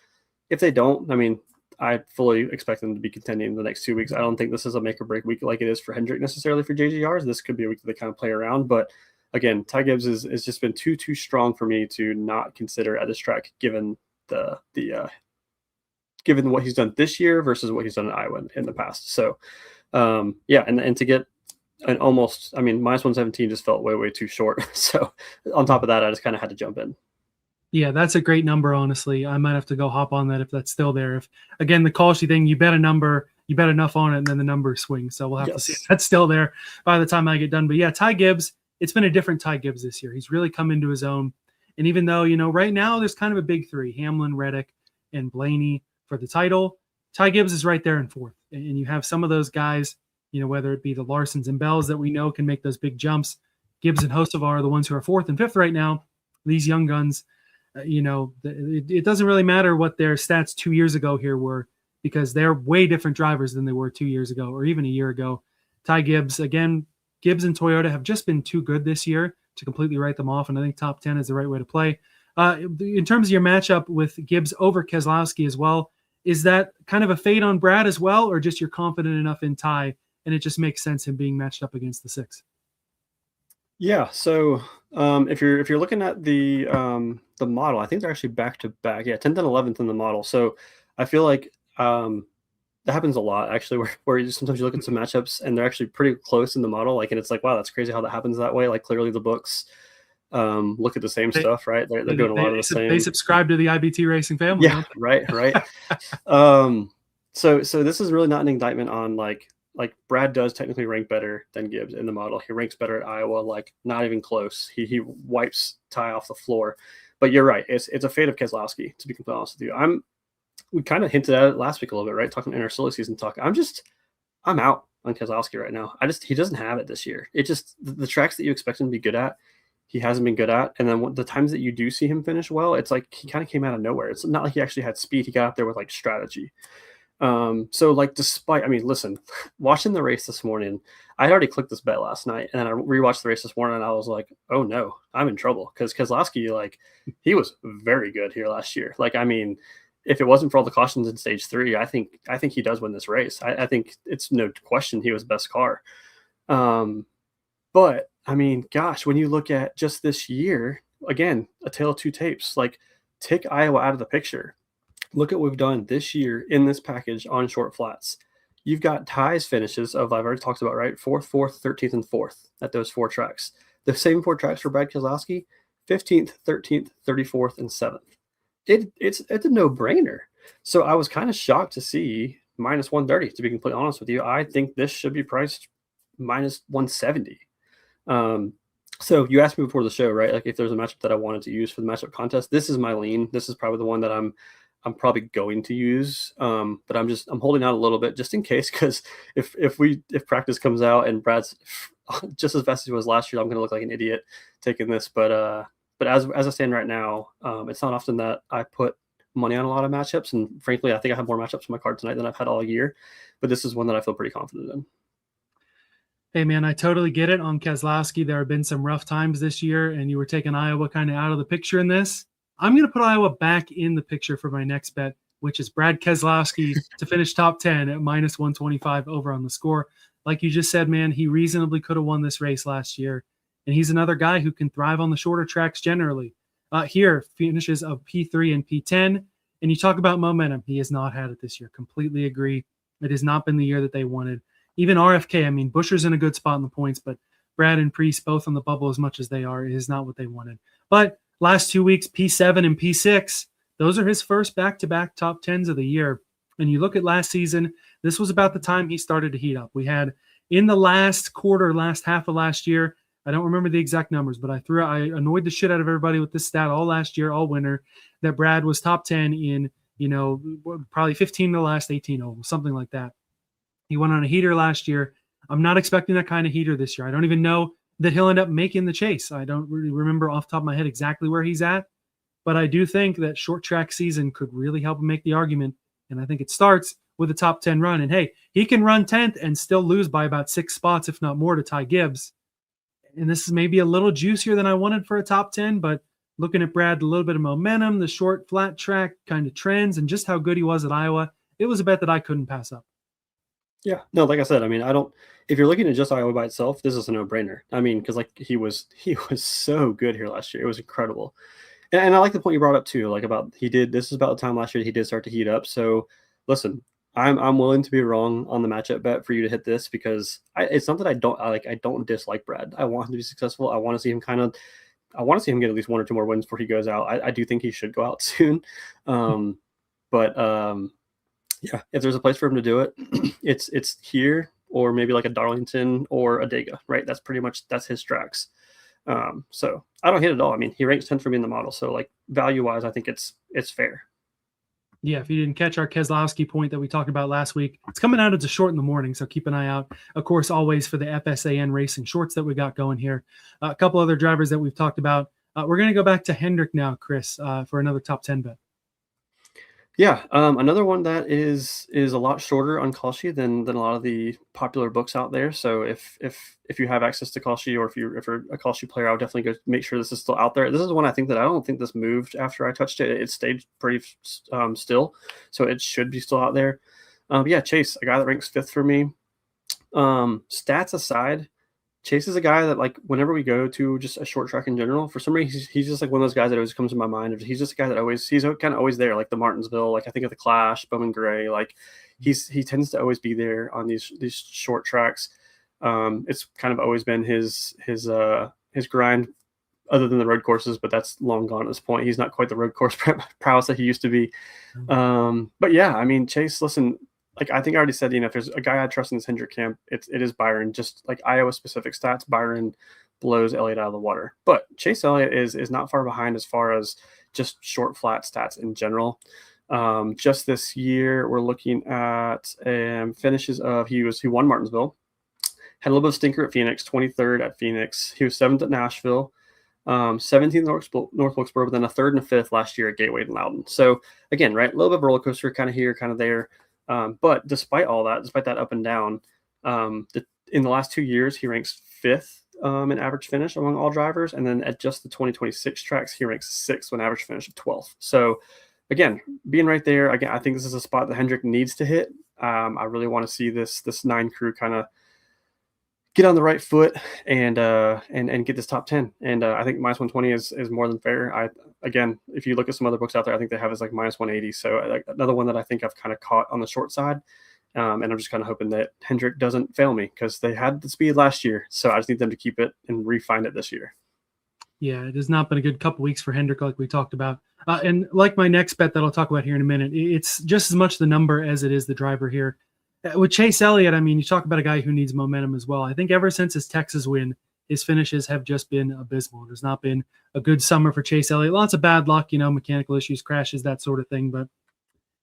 [SPEAKER 3] If they don't, I mean, I fully expect them to be contending in the next 2 weeks. I don't think this is a make or break week like it is for Hendrick necessarily for JGRs. This could be a week that they kind of play around, but again, Ty Gibbs has just been too strong for me to not consider at this track, given given what he's done this year versus what he's done in Iowa in the past. So yeah, and to get an almost, I mean, minus 117 just felt way too short. So on top of that, I just kind of had to jump in.
[SPEAKER 1] Yeah, that's a great number, honestly. I might have to go hop on that if that's still there. If, again, the Kalshi thing, you bet a number, you bet enough on it, and then the number swings. So we'll have to see if that's still there by the time I get done. But yeah, Ty Gibbs, it's been a different Ty Gibbs this year. He's really come into his own. And even though, right now there's kind of a big 3, Hamlin, Reddick, and Blaney for the title, Ty Gibbs is right there in 4th. And you have some of those guys, whether it be the Larsons and Bells that we know can make those big jumps. Gibbs and Hocevar are the ones who are 4th and 5th right now. These young guns, it doesn't really matter what their stats 2 years ago here were, because they're way different drivers than they were 2 years ago or even a year ago. Ty Gibbs, again, Gibbs and Toyota have just been too good this year to completely write them off, and I think top 10 is the right way to play. In terms of your matchup with Gibbs over Keselowski as well, is that kind of a fade on Brad as well, or just you're confident enough in Ty and it just makes sense him being matched up against the 6?
[SPEAKER 3] Yeah, so if you're looking at the model, I think they're actually back to back. Yeah, 10th and 11th in the model. So I feel like that happens a lot actually, where sometimes you look at some matchups and they're actually pretty close in the model, and it's like, wow, that's crazy how that happens that way. Like clearly the books look at the same stuff, right? They're doing a lot of the same.
[SPEAKER 1] They subscribe to the IBT Racing family.
[SPEAKER 3] Yeah, right. So this is really not an indictment on like Brad does technically rank better than Gibbs in the model. He ranks better at Iowa, like not even close. He wipes Ty off the floor. But you're right. It's a fate of Keselowski, to be completely honest with you. We kind of hinted at it last week a little bit, right? Talking in our silly season talk. I'm out on Keselowski right now. He doesn't have it this year. It just, the tracks that you expect him to be good at, he hasn't been good at. And then the times that you do see him finish well, it's like he kind of came out of nowhere. It's not like he actually had speed. He got out there with like strategy. So like, listen, watching the race this morning, I had already clicked this bet last night, and then I rewatched the race this morning, and I was like, oh no, I'm in trouble. Because Keselowski, like, he was very good here last year. Like, I mean, if it wasn't for all the cautions in stage 3, I think he does win this race. I think it's no question he was best car. But I mean, gosh, when you look at just this year, again, a tale of 2 tapes, like take Iowa out of the picture. look at what we've done this year in this package on short flats. You've got ties finishes of, I've already talked about, right? 4th, 4th, 13th, and 4th at those 4 tracks. The same 4 tracks for Brad Keselowski, 15th, 13th, 34th, and 7th. It's a no-brainer. So I was kind of shocked to see minus 130, to be completely honest with you. I think this should be priced minus 170. So you asked me before the show, right? Like if there's a matchup that I wanted to use for the matchup contest, this is my lean. This is probably the one that I'm probably going to use. But I'm holding out a little bit just in case, because if practice comes out and Brad's just as fast as he was last year, I'm going to look like an idiot taking this. But as I stand right now, it's not often that I put money on a lot of matchups, and frankly, I think I have more matchups on my card tonight than I've had all year. But this is one that I feel pretty confident in.
[SPEAKER 1] Hey, man, I totally get it on Keselowski. There have been some rough times this year, and you were taking Iowa kind of out of the picture in this. I'm going to put Iowa back in the picture for my next bet, which is Brad Keselowski to finish top 10 at minus 125 over on theScore. Like you just said, man, he reasonably could have won this race last year, and he's another guy who can thrive on the shorter tracks generally. Here, finishes of P3 and P10, and you talk about momentum. He has not had it this year. Completely agree. It has not been the year that they wanted. Even RFK, I mean, Buscher's in a good spot in the points, but Brad and Preece both on the bubble as much as they are. It is not what they wanted. But last 2 weeks, P7 and P6, those are his first back-to-back top 10s of the year. And you look at last season, this was about the time he started to heat up. We had in the last quarter, last half of last year, I don't remember the exact numbers, but I annoyed the shit out of everybody with this stat all last year, all winter, that Brad was top 10 in, probably 15 of the last 18 ovals, something like that. He went on a heater last year. I'm not expecting that kind of heater this year. I don't even know that he'll end up making the chase. I don't really remember off the top of my head exactly where he's at, but I do think that short track season could really help him make the argument, and I think it starts with a top 10 run. And hey, he can run 10th and still lose by about 6 spots, if not more, to Ty Gibbs. And this is maybe a little juicier than I wanted for a top 10, but looking at Brad, a little bit of momentum, the short flat track kind of trends, and just how good he was at Iowa, it was a bet that I couldn't pass up.
[SPEAKER 3] Yeah, no, like I said, I mean, if you're looking at just Iowa by itself, this is a no-brainer. I mean, because like he was so good here last year. It was incredible. And I like the point you brought up too, like about this is about the time last year that he did start to heat up. So listen, I'm willing to be wrong on the matchup bet for you to hit this, because it's not that I don't dislike Brad. I want him to be successful. I want to see him get at least 1 or 2 more wins before he goes out. I do think he should go out soon. Yeah, if there's a place for him to do it, it's here, or maybe like a Darlington or a Dega, right? That's his tracks. So I don't hate it at all. I mean, he ranks 10th for me in the model. So like value wise, I think it's fair.
[SPEAKER 1] Yeah, if you didn't catch our Keselowski point that we talked about last week, it's coming out as a short in the morning, so keep an eye out. Of course, always for the FSAN Racing shorts that we got going here. A couple other drivers that we've talked about. We're going to go back to Hendrick now, Chris, for another top 10 bet.
[SPEAKER 3] Yeah, another one that is a lot shorter on Kalshi than a lot of the popular books out there. So if you have access to Kalshi, or if you're a Kalshi player, I would definitely go make sure this is still out there. This is one I don't think this moved after I touched it. It stayed pretty still, so it should be still out there. Yeah, Chase, a guy that ranks 5th for me. Stats aside, Chase is a guy that, like, whenever we go to just a short track in general, for some reason, he's just like one of those guys that always comes to my mind. He's just a guy that he's kind of always there, like the Martinsville, like I think of the Clash, Bowman Gray, like he tends to always be there on these short tracks. It's kind of always been his grind, other than the road courses, but that's long gone at this point. He's not quite the road course prowess that he used to be. But yeah, I mean, Chase, listen, like I think I already said, if there's a guy I trust in this Hendrick camp, it is Byron. Just like Iowa specific stats, Byron blows Elliott out of the water. But Chase Elliott is not far behind as far as just short flat stats in general. Just this year, we're looking at finishes of he won Martinsville, had a little bit of stinker at Phoenix, 23rd at Phoenix. He was 7th at Nashville, 17th North Wilkesboro, but then a 3rd and a 5th last year at Gateway and Loudon. So again, right, a little bit of roller coaster, kind of here, kind of there. But despite all that, despite that up and down, in the last 2 years, he ranks 5th in average finish among all drivers. And then at just the 2026 tracks, he ranks 6th with an average finish of 12th. So again, being right there, again, I think this is a spot that Hendrick needs to hit. I really want to see this 9 crew kind of get on the right foot and get this top 10. And I think minus 120 is more than fair. Again, if you look at some other books out there, I think they have it as like minus 180. So like another one that I think I've kind of caught on the short side. And I'm just kind of hoping that Hendrick doesn't fail me because they had the speed last year. So I just need them to keep it and refine it this year.
[SPEAKER 1] Yeah, it has not been a good couple weeks for Hendrick, like we talked about. And like my next bet that I'll talk about here in a minute, it's just as much the number as it is the driver here. With Chase Elliott, I mean, you talk about a guy who needs momentum as well. I think ever since his Texas win, his finishes have just been abysmal. There's not been a good summer for Chase Elliott. Lots of bad luck, mechanical issues, crashes, that sort of thing. But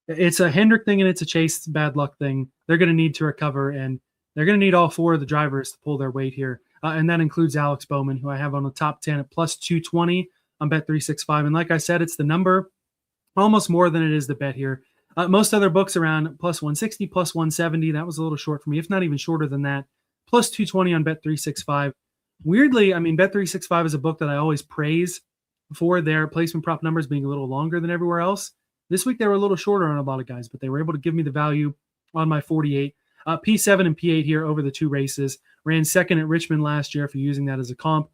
[SPEAKER 1] it's a Hendrick thing and it's a Chase bad luck thing. They're going to need to recover, and they're going to need all four of the drivers to pull their weight here. And that includes Alex Bowman, who I have on the top 10 at plus 220 on Bet365. And like I said, it's the number almost more than it is the bet here. Most other books around plus 160, plus 170. That was a little short for me, if not even shorter than that. Plus 220 on Bet365. Weirdly, I mean, Bet365 is a book that I always praise for their placement prop numbers being a little longer than everywhere else. This week, they were a little shorter on a lot of guys, but they were able to give me the value on my 48. P7 and P8 here over the two races. Ran second at Richmond last year if you're using that as a comp,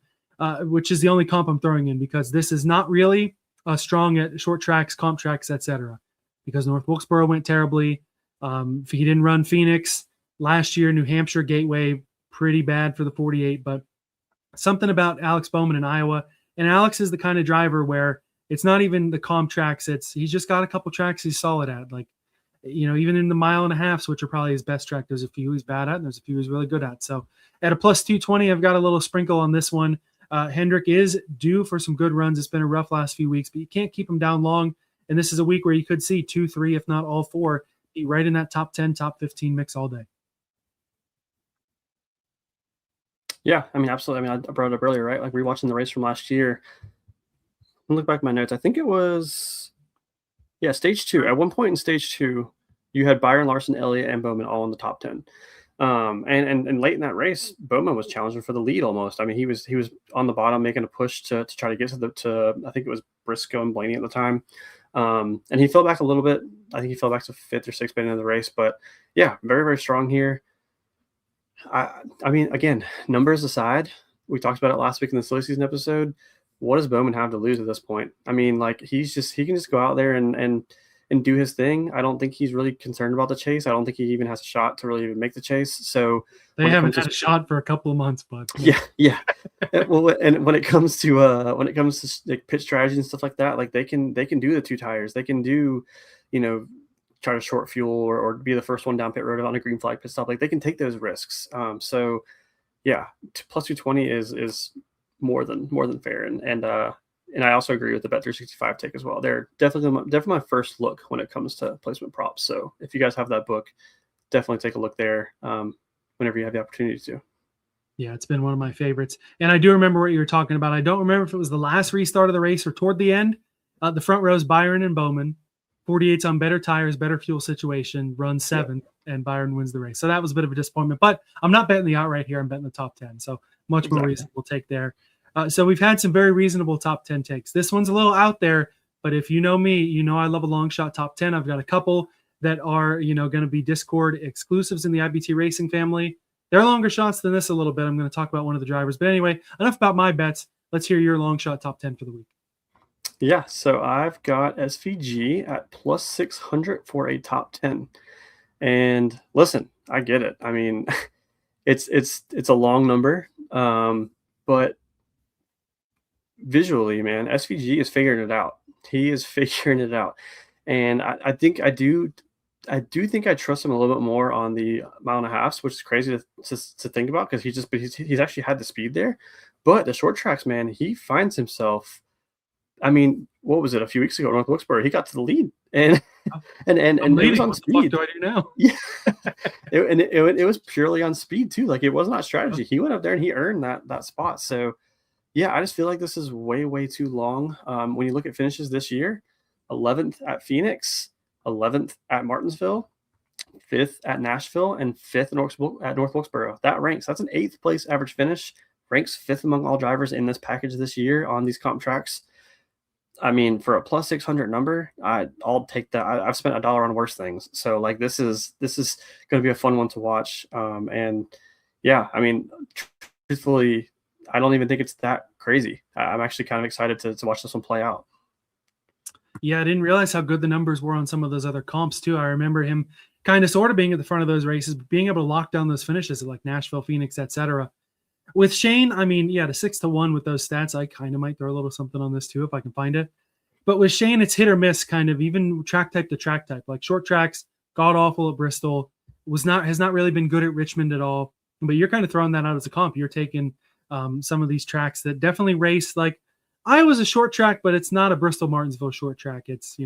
[SPEAKER 1] which is the only comp I'm throwing in because this is not really strong at short tracks, comp tracks, etc. Because North Wilkesboro went terribly. He didn't run Phoenix last year. New Hampshire Gateway, pretty bad for the 48. But something about Alex Bowman in Iowa. And Alex is the kind of driver where it's not even the comp tracks. He's just got a couple tracks he's solid at. Like, even in the mile and a half, which are probably his best track, there's a few he's bad at and there's a few he's really good at. So at a plus 220, I've got a little sprinkle on this one. Hendrick is due for some good runs. It's been a rough last few weeks, but you can't keep him down long. And this is a week where you could see 2, 3, if not all four, be right in that top 10, top 15 mix all day.
[SPEAKER 3] Yeah, I mean, absolutely. I mean, I brought it up earlier, right? Like rewatching the race from last year. I'll look back at my notes. I think it was, stage 2. At one point in stage 2, you had Byron, Larson, Elliott, and Bowman all in the top 10. And late in that race, Bowman was challenging for the lead almost. I mean, he was on the bottom making a push to try to get to I think it was Briscoe and Blaney at the time. And he fell back a little bit. I think he fell back to 5th or 6th by the end of the race. But yeah, very, very strong here. I mean, again, numbers aside, we talked about it last week in the silly season episode. What does Bowman have to lose at this point? I mean, like he can just go out there and do his thing. I don't think he's really concerned about the chase. I don't think he even has a shot to really even make the chase. So
[SPEAKER 1] they haven't had a shot for a couple of months, but
[SPEAKER 3] yeah. Well, and when it comes to like pit strategy and stuff like that, like they can do the 2 tires. They can do, try to short fuel or be the first one down pit road on a green flag pit stop. Like they can take those risks. So yeah, plus 220 is more than fair. And I also agree with the Bet365 take as well. They're definitely my first look when it comes to placement props. So if you guys have that book, definitely take a look there whenever you have the opportunity to.
[SPEAKER 1] Yeah, it's been one of my favorites. And I do remember what you were talking about. I don't remember if it was the last restart of the race or toward the end. The front rows, Byron and Bowman. 48's on better tires, better fuel situation, runs 7th, and Byron wins the race. So that was a bit of a disappointment. But I'm not betting the outright here. I'm betting the top 10. So much more reasonable take there. So we've had some very reasonable top 10 takes. This one's a little out there, but if you know me, I love a long shot top 10. I've got a couple that are, going to be Discord exclusives in the IBT Racing family. They're longer shots than this a little bit. I'm going to talk about one of the drivers. But anyway, enough about my bets. Let's hear your long shot top 10 for the week.
[SPEAKER 3] Yeah, so I've got SVG at plus 600 for a top 10. And listen, I get it. I mean, it's a long number, but visually, man, SVG is figuring it out. He is figuring it out. And I think I trust him a little bit more on the mile and a half, which is crazy to think about because he's actually had the speed there. But the short tracks, man, he finds himself. I mean, what was it a few weeks ago? North Wilkesboro, he got to the lead, and it was on speed.
[SPEAKER 1] What the fuck do I do now?
[SPEAKER 3] Yeah, it was purely on speed too. Like it was not strategy. He went up there and he earned that spot. So yeah, I just feel like this is way too long. When you look at finishes this year, 11th at Phoenix, 11th at Martinsville, 5th at Nashville, and 5th at North Wilkesboro. That ranks. That's an 8th place average finish. Ranks 5th among all drivers in this package this year on these comp tracks. I mean, for a plus 600 number, I'll take that. I've spent $1 on worse things. So like this is going to be a fun one to watch. And yeah, I mean, truthfully, I don't even think it's that crazy. I'm actually kind of excited to watch this one play out.
[SPEAKER 1] Yeah, I didn't realize how good the numbers were on some of those other comps too. I remember him kind of sort of being at the front of those races, but being able to lock down those finishes at like Nashville, Phoenix, etc. With Shane, I mean, yeah, the 6-1 with those stats, I kind of might throw a little something on this too if I can find it. But with Shane, it's hit or miss, kind of even track type to track type. Like short tracks, god awful at Bristol, has not really been good at Richmond at all. But you're kind of throwing that out as a comp. You're taking some of these tracks that definitely race like Iowa's a short track, but it's not a Bristol Martinsville short track. It's,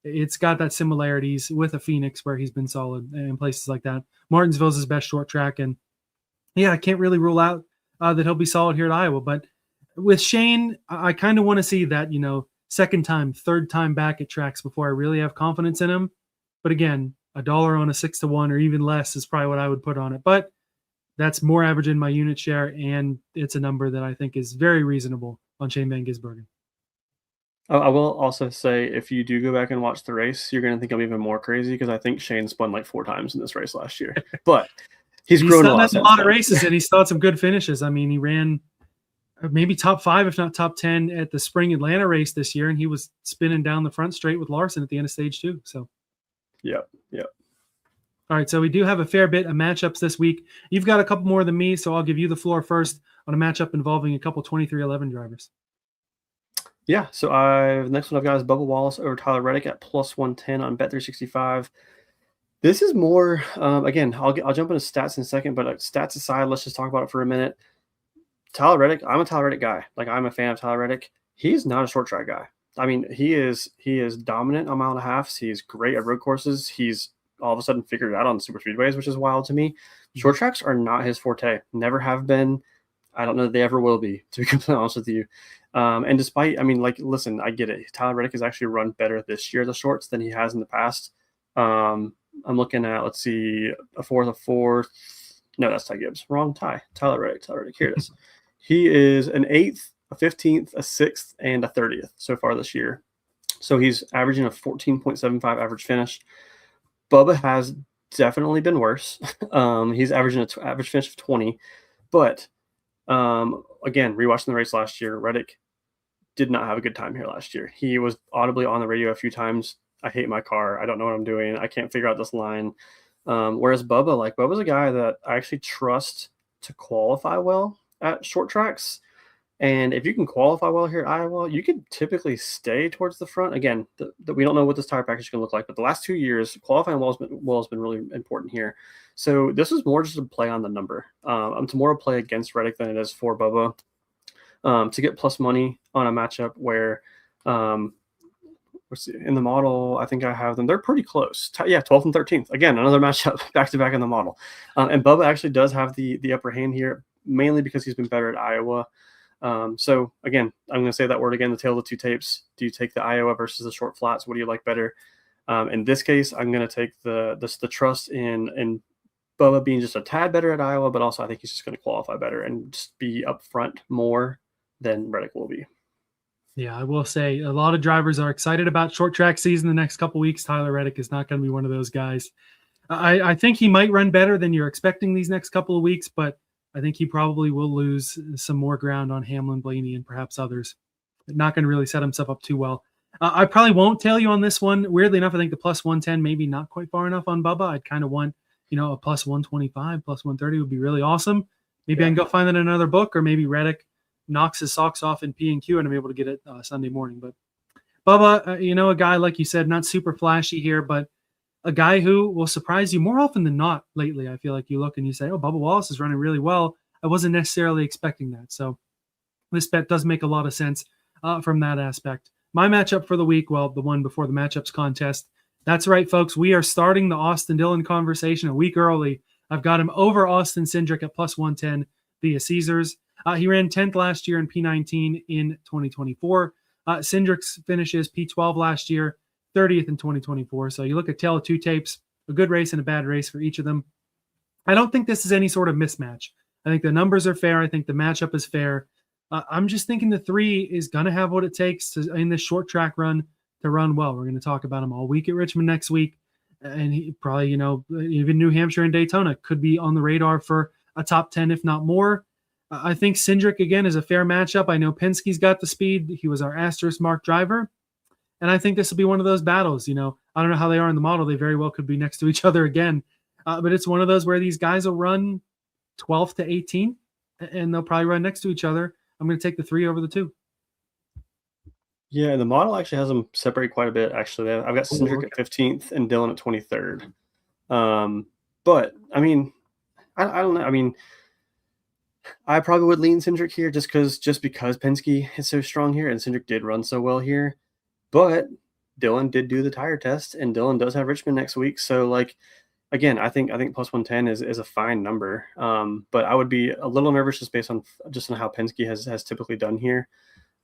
[SPEAKER 1] it's got that similarities with a Phoenix where he's been solid in places like that. Martinsville's his best short track. And yeah, I can't really rule out that he'll be solid here at Iowa. But with Shane, I kind of want to see that, second time, third time back at tracks before I really have confidence in him. But again, $1 on a 6-1 or even less is probably what I would put on it. But that's more average in my unit share, and it's a number that I think is very reasonable on Shane Van Gisbergen.
[SPEAKER 3] I will also say, if you do go back and watch the race, you're going to think I'm even more crazy because I think Shane spun like 4 times in this race last year. But he's grown a
[SPEAKER 1] lot of races, and he's still had some good finishes. I mean, he ran maybe top 5, if not top 10, at the spring Atlanta race this year, and he was spinning down the front straight with Larson at the end of stage 2. So,
[SPEAKER 3] yep.
[SPEAKER 1] All right, so we do have a fair bit of matchups this week. You've got a couple more than me, so I'll give you the floor first on a matchup involving a couple 23-11 drivers.
[SPEAKER 3] Yeah, so next one I've got is Bubba Wallace over Tyler Reddick at +110 on Bet365. This is more, again, I'll jump into stats in a second, but stats aside, let's just talk about it for a minute. Tyler Reddick, I'm a Tyler Reddick guy. Like, I'm a fan of Tyler Reddick. He's not a short track guy. I mean, he is dominant on mile and a half. He's great at road courses. He's all of a sudden figured it out on super speedways, which is wild to me. Short tracks are not his forte. Never have been. I don't know that they ever will be, to be completely honest with you. And despite, I mean, like, listen, I get it. Tyler Reddick has actually run better this year, the shorts, than he has in the past. I'm looking at, let's see, a fourth. No, that's Ty Gibbs. Wrong Ty. Tyler Reddick. Here it is. He is an 8th, a 15th, a 6th, and a 30th so far this year. So he's averaging a 14.75 average finish. Bubba has definitely been worse. He's averaging an average finish of 20. But, again, rewatching the race last year, Reddick did not have a good time here last year. He was audibly on the radio a few times. I hate my car. I don't know what I'm doing. I can't figure out this line. Whereas Bubba's a guy that I actually trust to qualify well at short tracks. And if you can qualify well here at Iowa, you could typically stay towards the front. Again, we don't know what this tire package is going to look like, but the last 2 years, qualifying well has been really important here. So this is more just a play on the number. It's more a play against Reddick than it is for Bubba. To get plus money on a matchup where in the model, I think I have them. They're pretty close. 12th and 13th. Again, another matchup back-to-back in the model. And Bubba actually does have the upper hand here, mainly because he's been better at Iowa. So again, I'm going to say that word again, the tale of the 2 tapes. Do you take the Iowa versus the short flats? What do you like better? In this case, I'm going to take the trust in Bubba being just a tad better at Iowa, but also I think he's just going to qualify better and just be up front more than Reddick will be.
[SPEAKER 1] Yeah, I will say a lot of drivers are excited about short track season the next couple weeks. Tyler Reddick is not going to be one of those guys. I think he might run better than you're expecting these next couple of weeks, but I think he probably will lose some more ground on Hamlin, Blaney, and perhaps others. Not going to really set himself up too well. I probably won't tell you on this one. Weirdly enough, I think the +110 maybe not quite far enough on Bubba. I'd kind of want, a +125, +130 would be really awesome. Maybe I can go find that in another book, or maybe Reddick knocks his socks off in P&Q and I'm able to get it Sunday morning. But Bubba, a guy, like you said, not super flashy here, but a guy who will surprise you more often than not lately. I feel like you look and you say, oh, Bubba Wallace is running really well. I wasn't necessarily expecting that. So this bet does make a lot of sense from that aspect. My matchup for the week, well, the one before the matchups contest. That's right, folks. We are starting the Austin Dillon conversation a week early. I've got him over Austin Cindric at +110 via Caesars. He ran 10th last year in P19 in 2024. Cindric's finishes P12 last year, 30th in 2024. So you look at tale of 2 tapes, a good race and a bad race for each of them. I don't think this is any sort of mismatch. I think the numbers are fair. I think the matchup is fair. I'm just thinking the 3 is going to have what it takes in this short track run to run well. We're going to talk about him all week at Richmond next week. And he probably, even New Hampshire and Daytona could be on the radar for a top 10, if not more. I think Cindric, again, is a fair matchup. I know Penske's got the speed. He was our asterisk mark driver. And I think this will be one of those battles. I don't know how they are in the model. They very well could be next to each other again. But it's one of those where these guys will run 12th to 18, and they'll probably run next to each other. I'm going to take the 3 over the 2.
[SPEAKER 3] Yeah, the model actually has them separate quite a bit, actually. I've got Cindric at 15th and Dillon at 23rd. But, I mean, I don't know. I mean, I probably would lean Cindric here just because Penske is so strong here, and Cindric did run so well here. But Dillon did do the tire test, and Dillon does have Richmond next week. So, like, again, I think plus 110 is a fine number. But I would be a little nervous just based on how Penske has typically done here.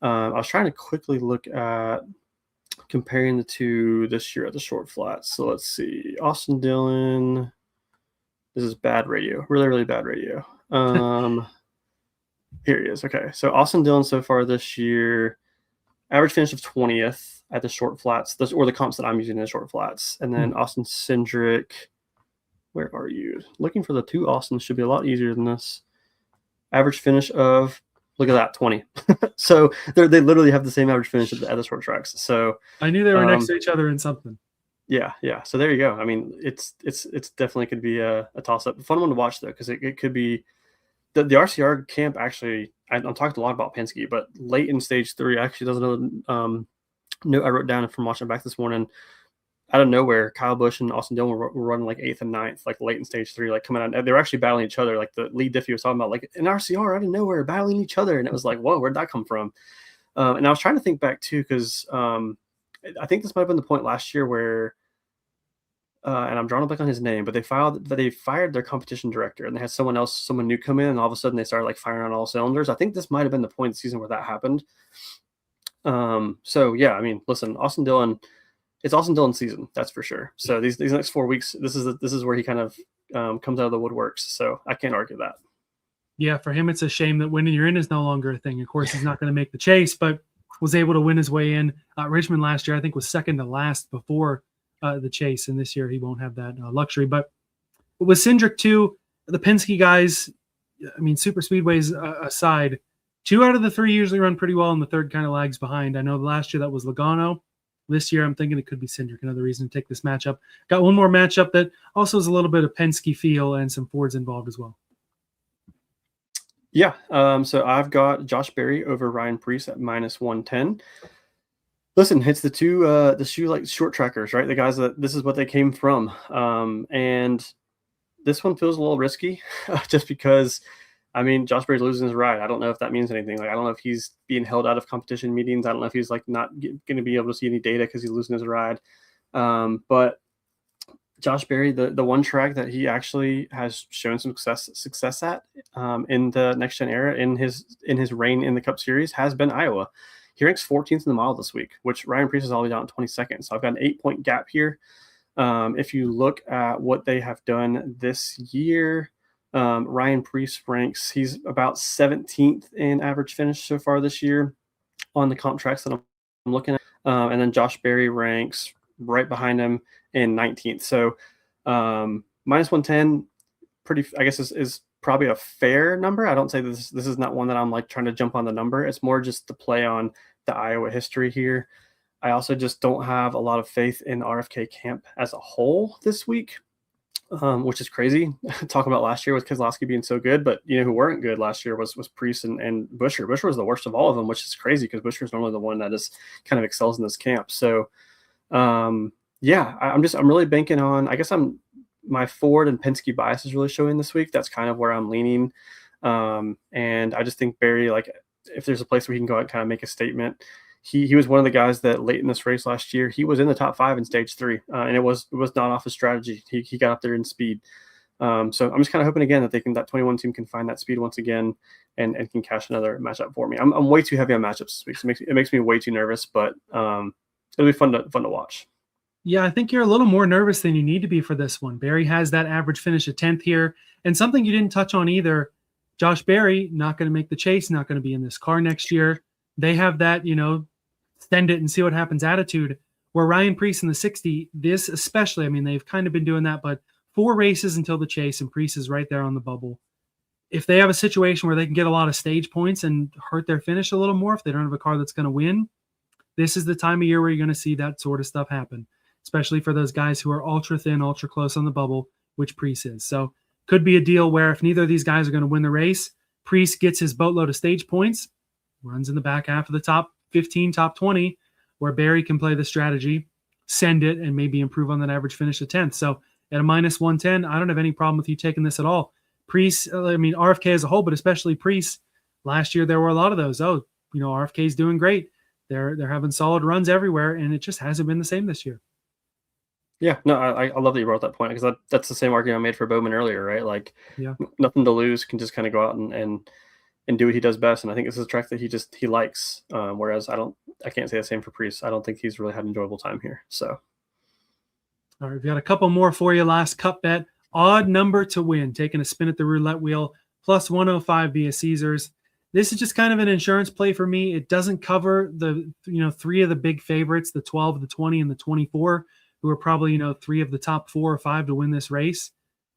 [SPEAKER 3] I was trying to quickly look at comparing the two this year at the short flats. So let's see. Austin Dillon. This is bad radio. Really, really bad radio. Here he is. Okay. So Austin Dillon so far this year, average finish of 20th at the short flats, or the comps that I'm using in the short flats. And then Austin Cindric. Where are you? Looking for the two Austins should be a lot easier than this. Average finish of, look at that, 20. So they literally have the same average finish at the short tracks. So
[SPEAKER 1] I knew they were next to each other in something.
[SPEAKER 3] Yeah. So there you go. I mean, it's definitely could be a toss-up. A fun one to watch, though, because it could be the RCR camp. Actually, I'm talking a lot about Penske, but late in stage 3, actually, there's another note I wrote down from watching back this morning. Out of nowhere, Kyle Busch and Austin Dillon were running like 8th and 9th, like late in stage 3, like coming out. They were actually battling each other. Like the lead Diffie was talking about, like an RCR out of nowhere battling each other. And it was like, whoa, where'd that come from? And I was trying to think back too, because I think this might have been the point last year where, and I'm drawing a blank on his name, but they fired their competition director, and they had someone new come in, and all of a sudden they started like firing on all cylinders. I think this might have been the point of the season where that happened. So yeah, I mean, listen, Austin Dillon. It's Austin Dillon season, that's for sure. So these next 4 weeks, this is where he kind of comes out of the woodworks. So I can't argue that.
[SPEAKER 1] Yeah, for him, it's a shame that winning your in is no longer a thing. Of course, he's not going to make the chase, but was able to win his way in. Richmond last year, I think, was second to last before the chase, and this year he won't have that luxury. But with Cindric too, the Penske guys, I mean, super speedways aside, 2 out of the 3 usually run pretty well, and the third kind of lags behind. I know last year that was Logano. This year, I'm thinking it could be Cindric. Another reason to take this matchup. Got one more matchup that also has a little bit of Penske feel and some Fords involved as well.
[SPEAKER 3] Yeah. So I've got Josh Berry over Ryan Preece at -110. Listen, it's the two like short trackers, right? The guys that this is what they came from. And this one feels a little risky just because, I mean, Josh Berry's losing his ride. I don't know if that means anything. Like, I don't know if he's being held out of competition meetings. I don't know if he's like not going to be able to see any data because he's losing his ride. But Josh Berry, the one track that he actually has shown some success at in the next gen era in his reign in the Cup Series has been Iowa. He ranks 14th in the model this week, which Ryan Preece is all the way down 22nd. So I've got an 8-point gap here. If you look at what they have done this year. Ryan Preece ranks, he's about 17th in average finish so far this year on the comp tracks that I'm looking at. And then Josh Berry ranks right behind him in 19th. So -110, pretty, I guess is probably a fair number. I don't say this is not one that I'm like trying to jump on the number. It's more just to play on the Iowa history here. I also just don't have a lot of faith in RFK camp as a whole this week. Which is crazy. Talking about last year with Keselowski being so good, but you know who weren't good last year was Preece and Buescher. Buescher was the worst of all of them, which is crazy because Buescher is normally the one that is kind of excels in this camp. So, yeah, I'm really banking on. I guess my Ford and Penske bias is really showing this week. That's kind of where I'm leaning, and I just think Berry, like, if there's a place where he can go out and kind of make a statement. He was one of the guys that late in this race last year, he was in the top 5 in stage 3, and it was not off his strategy. He got up there in speed. So I'm just kind of hoping again that 21 team can find that speed once again and can cash another matchup for me. I'm way too heavy on matchups this week. So it makes me way too nervous, but it'll be fun to watch.
[SPEAKER 1] Yeah, I think you're a little more nervous than you need to be for this one. Berry has that average finish at 10th here, and something you didn't touch on either. Josh Berry not going to make the chase, not going to be in this car next year. They have that, send it and see what happens attitude, where Ryan Preece in the 60, this especially, I mean, they've kind of been doing that, but 4 races until the chase, and Preece is right there on the bubble. if they have a situation where they can get a lot of stage points and hurt their finish a little more, if they don't have a car that's going to win, this is the time of year where you're going to see that sort of stuff happen, especially for those guys who are ultra thin, ultra close on the bubble, which Preece is. So could be a deal where if neither of these guys are going to win the race, Preece gets his boatload of stage points, runs in the back half of the top 15, top 20, where Barry can play the strategy, send it, and maybe improve on that average finish to 10th. So at a minus 110, I don't have any problem with you taking this at all. Preece, I mean, RFK as a whole, but especially Preece, last year there were a lot of those. Oh, RFK's doing great. They're having solid runs everywhere, and it just hasn't been the same this year.
[SPEAKER 3] Yeah, no, I love that you brought that point, because that's the same argument I made for Bowman earlier, right? Like,
[SPEAKER 1] yeah,
[SPEAKER 3] nothing to lose, can just kind of go out and do what he does best. And I think this is a track that he likes. Whereas I can't say the same for Preece. I don't think he's really had an enjoyable time here. So,
[SPEAKER 1] all right, we've got a couple more for you. Last cup bet, odd number to win, taking a spin at the roulette wheel, plus 105 via Caesars. This is just kind of an insurance play for me. It doesn't cover the three of the big favorites, the 12, the 20, and the 24, who are probably three of the top 4 or 5 to win this race.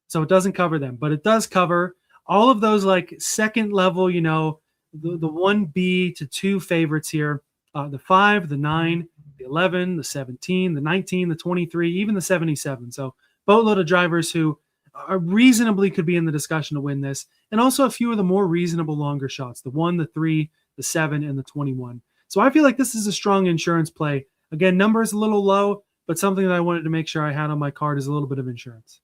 [SPEAKER 1] So it doesn't cover them, but it does cover all of those like second level, the 1B to 2 favorites here, the 5, the 9, the 11, the 17, the 19, the 23, even the 77. So boatload of drivers who are reasonably could be in the discussion to win this, and also a few of the more reasonable longer shots, the 1, the 3, the 7, and the 21. So I feel like this is a strong insurance play. Again, number is a little low, but something that I wanted to make sure I had on my card is a little bit of insurance.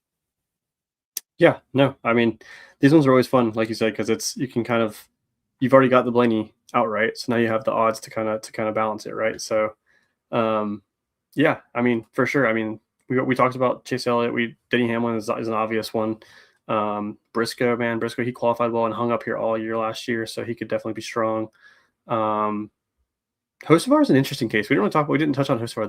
[SPEAKER 3] Yeah, no, I mean, these ones are always fun, like you said, because you've already got the Blaney outright, so now you have the odds to kind of balance it, right? So, yeah, I mean, for sure. I mean, we talked about Chase Elliott. Denny Hamlin is an obvious one. Briscoe, he qualified well and hung up here all year last year, so he could definitely be strong. Hocevar is an interesting case. We didn't touch on Hocevar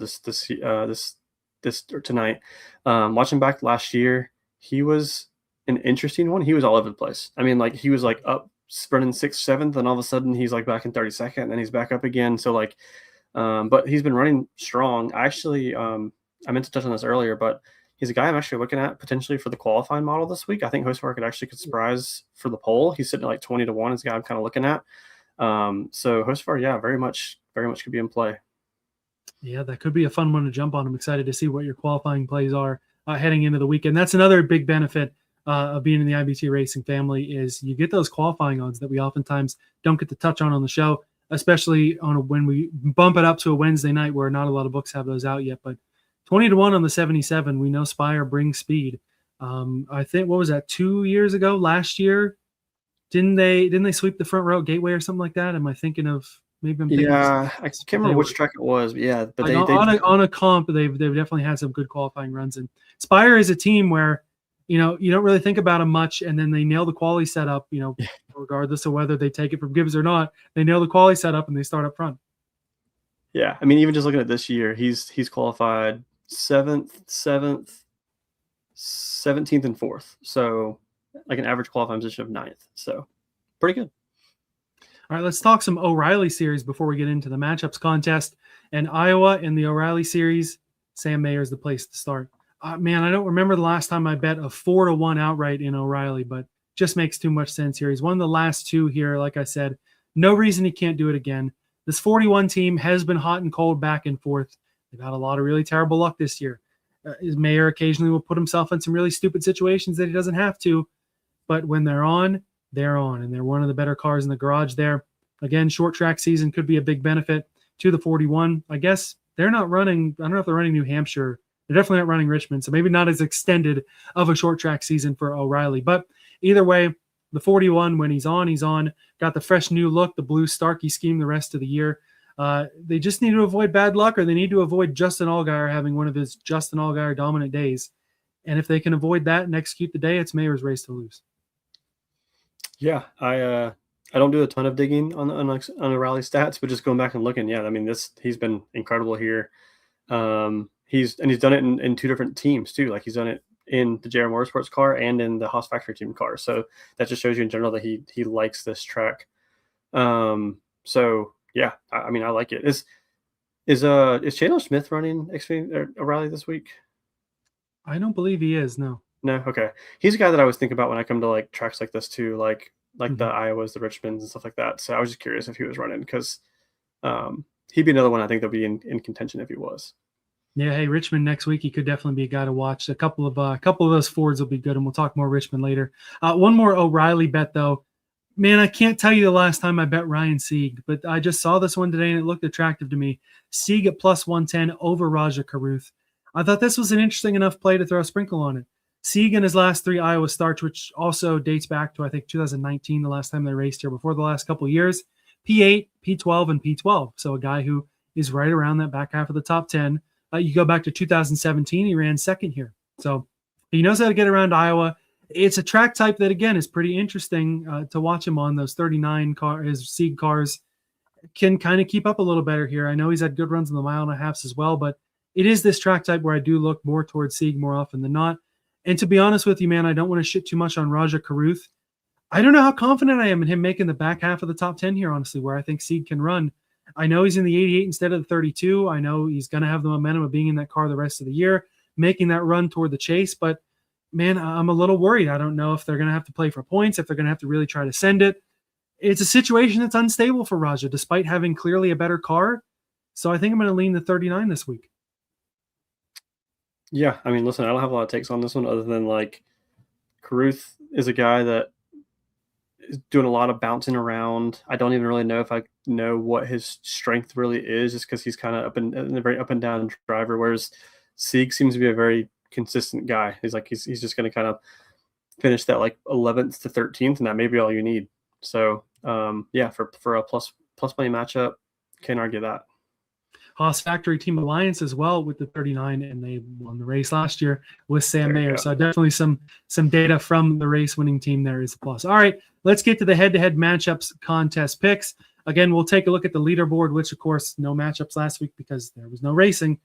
[SPEAKER 3] this tonight. Watching back last year, he was an interesting one. He was all over the place. I mean, like, he was like up sprinting 6th, 7th, and all of a sudden he's like back in 32nd, and then he's back up again. So like, but he's been running strong. I actually, I meant to touch on this earlier, but he's a guy I'm actually looking at potentially for the qualifying model this week. I think Hocevar could surprise for the pole. He's sitting at like 20-1 is a guy I'm kind of looking at. So Hocevar, yeah, very much could be in play. Yeah,
[SPEAKER 1] that could be a fun one to jump on. I'm excited to see what your qualifying plays are heading into the weekend. That's another big benefit of being in the IBT Racing family is you get those qualifying odds that we oftentimes don't get to touch on the show, especially when we bump it up to a Wednesday night where not a lot of books have those out yet. But 20-1 on the 77, we know Spire brings speed. I think, what was that, 2 years ago? Last year, didn't they sweep the front row at Gateway or something like that? Am I thinking of? Maybe I'm thinking.
[SPEAKER 3] Yeah, I can't remember which track it was, but yeah. But
[SPEAKER 1] like on a comp, they've definitely had some good qualifying runs. And Spire is a team where you don't really think about them much, and then they nail the quali setup. Regardless of whether they take it from Gibbs or not, they nail the quali setup and they start up front.
[SPEAKER 3] Yeah, I mean, even just looking at this year, he's qualified 7th, 17th, and 4th. So like an average qualifying position of 9th. So pretty good.
[SPEAKER 1] All right, let's talk some O'Reilly series before we get into the matchups contest. And Iowa in the O'Reilly series, Sam Mayer is the place to start. Man, I don't remember the last time I bet a 4-1 outright in O'Reilly, but just makes too much sense here. He's won the last 2 here, like I said. No reason he can't do it again. This 41 team has been hot and cold back and forth. They've had a lot of really terrible luck this year. Mayer occasionally will put himself in some really stupid situations that he doesn't have to, but when they're on, and they're one of the better cars in the garage there. Again, short track season could be a big benefit to the 41. I guess they're not running, I don't know if they're running New Hampshire. They're definitely not running Richmond, so maybe not as extended of a short track season for O'Reilly. But either way, the 41, when he's on. Got the fresh new look, the blue Starkey scheme the rest of the year. They just need to avoid bad luck, or they need to avoid Justin Allgaier having one of his Justin Allgaier dominant days. And if they can avoid that and execute the day, it's Mayer's race to lose. Yeah,
[SPEAKER 3] I don't do a ton of digging on the rally stats, but just going back and looking, yeah, I mean, he's been incredible here. He's done it in 2 different teams too. Like, he's done it in the JR Motorsports car and in the Haas Factory Team car. So that just shows you in general that he likes this track. So yeah, I mean, I like it. Is Chandler Smith running O'Reilly this week?
[SPEAKER 1] I don't believe he is. No.
[SPEAKER 3] No, okay. He's a guy that I always think about when I come to like tracks like this too, like
[SPEAKER 1] Mhm.
[SPEAKER 3] the Iowas, the Richmonds, and stuff like that. So I was just curious if he was running because he'd be another one I think that'd be in contention if he was.
[SPEAKER 1] Yeah, hey, Richmond next week, he could definitely be a guy to watch. A couple of those Fords will be good, and we'll talk more Richmond later. One more O'Reilly bet though. Man, I can't tell you the last time I bet Ryan Sieg, but I just saw this one today and it looked attractive to me. Sieg at plus 110 over Rajah Caruth. I thought this was an interesting enough play to throw a sprinkle on it. Sieg in his last 3 Iowa starts, which also dates back to, I think, 2019, the last time they raced here before the last couple of years, P8, P12, and P12. So a guy who is right around that back half of the top 10. You go back to 2017, he ran second here. So he knows how to get around Iowa. It's a track type that, again, is pretty interesting to watch him on. Those 39 his Sieg cars can kind of keep up a little better here. I know he's had good runs in the 1.5 miles as well, but it is this track type where I do look more towards Sieg more often than not. And to be honest with you, man, I don't want to shit too much on Rajah Caruth. I don't know how confident I am in him making the back half of the top 10 here, honestly, where I think Sieg can run. I know he's in the 88 instead of the 32. I know he's going to have the momentum of being in that car the rest of the year, making that run toward the chase, but man, I'm a little worried. I don't know if they're going to have to play for points, if they're going to have to really try to send it. It's a situation that's unstable for Rajah, despite having clearly a better car. So I think I'm going to lean the 39 this week.
[SPEAKER 3] Yeah, I mean, listen, I don't have a lot of takes on this one other than like Caruth is a guy that is doing a lot of bouncing around. I don't even really know if I know what his strength really is, just because he's kind of a very up and down driver, whereas Sieg seems to be a very consistent guy. He's just going to kind of finish that like 11th to 13th, and that may be all you need. So yeah, for a plus money matchup, can't argue that.
[SPEAKER 1] Haas Factory Team Alliance as well with the 39, and they won the race last year with Sam Mayer. So definitely some data from the race winning team there is a plus. All right, let's get to the head-to-head matchups contest picks. Again, we'll take a look at the leaderboard, which of course no matchups last week because there was no racing.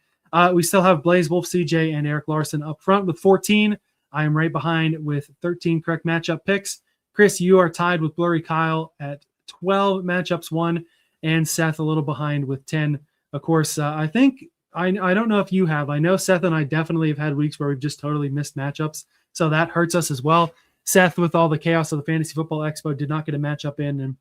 [SPEAKER 1] We still have Blaze Wolf, CJ, and Eric Larson up front with 14. I am right behind with 13 correct matchup picks. Chris, you are tied with Blurry Kyle at 12 matchups won, and Seth a little behind with 10. Of course, I think I don't know if you have. I know Seth and I definitely have had weeks where we've just totally missed matchups, so that hurts us as well. Seth, with all the chaos of the Fantasy Football Expo, did not get a matchup in, and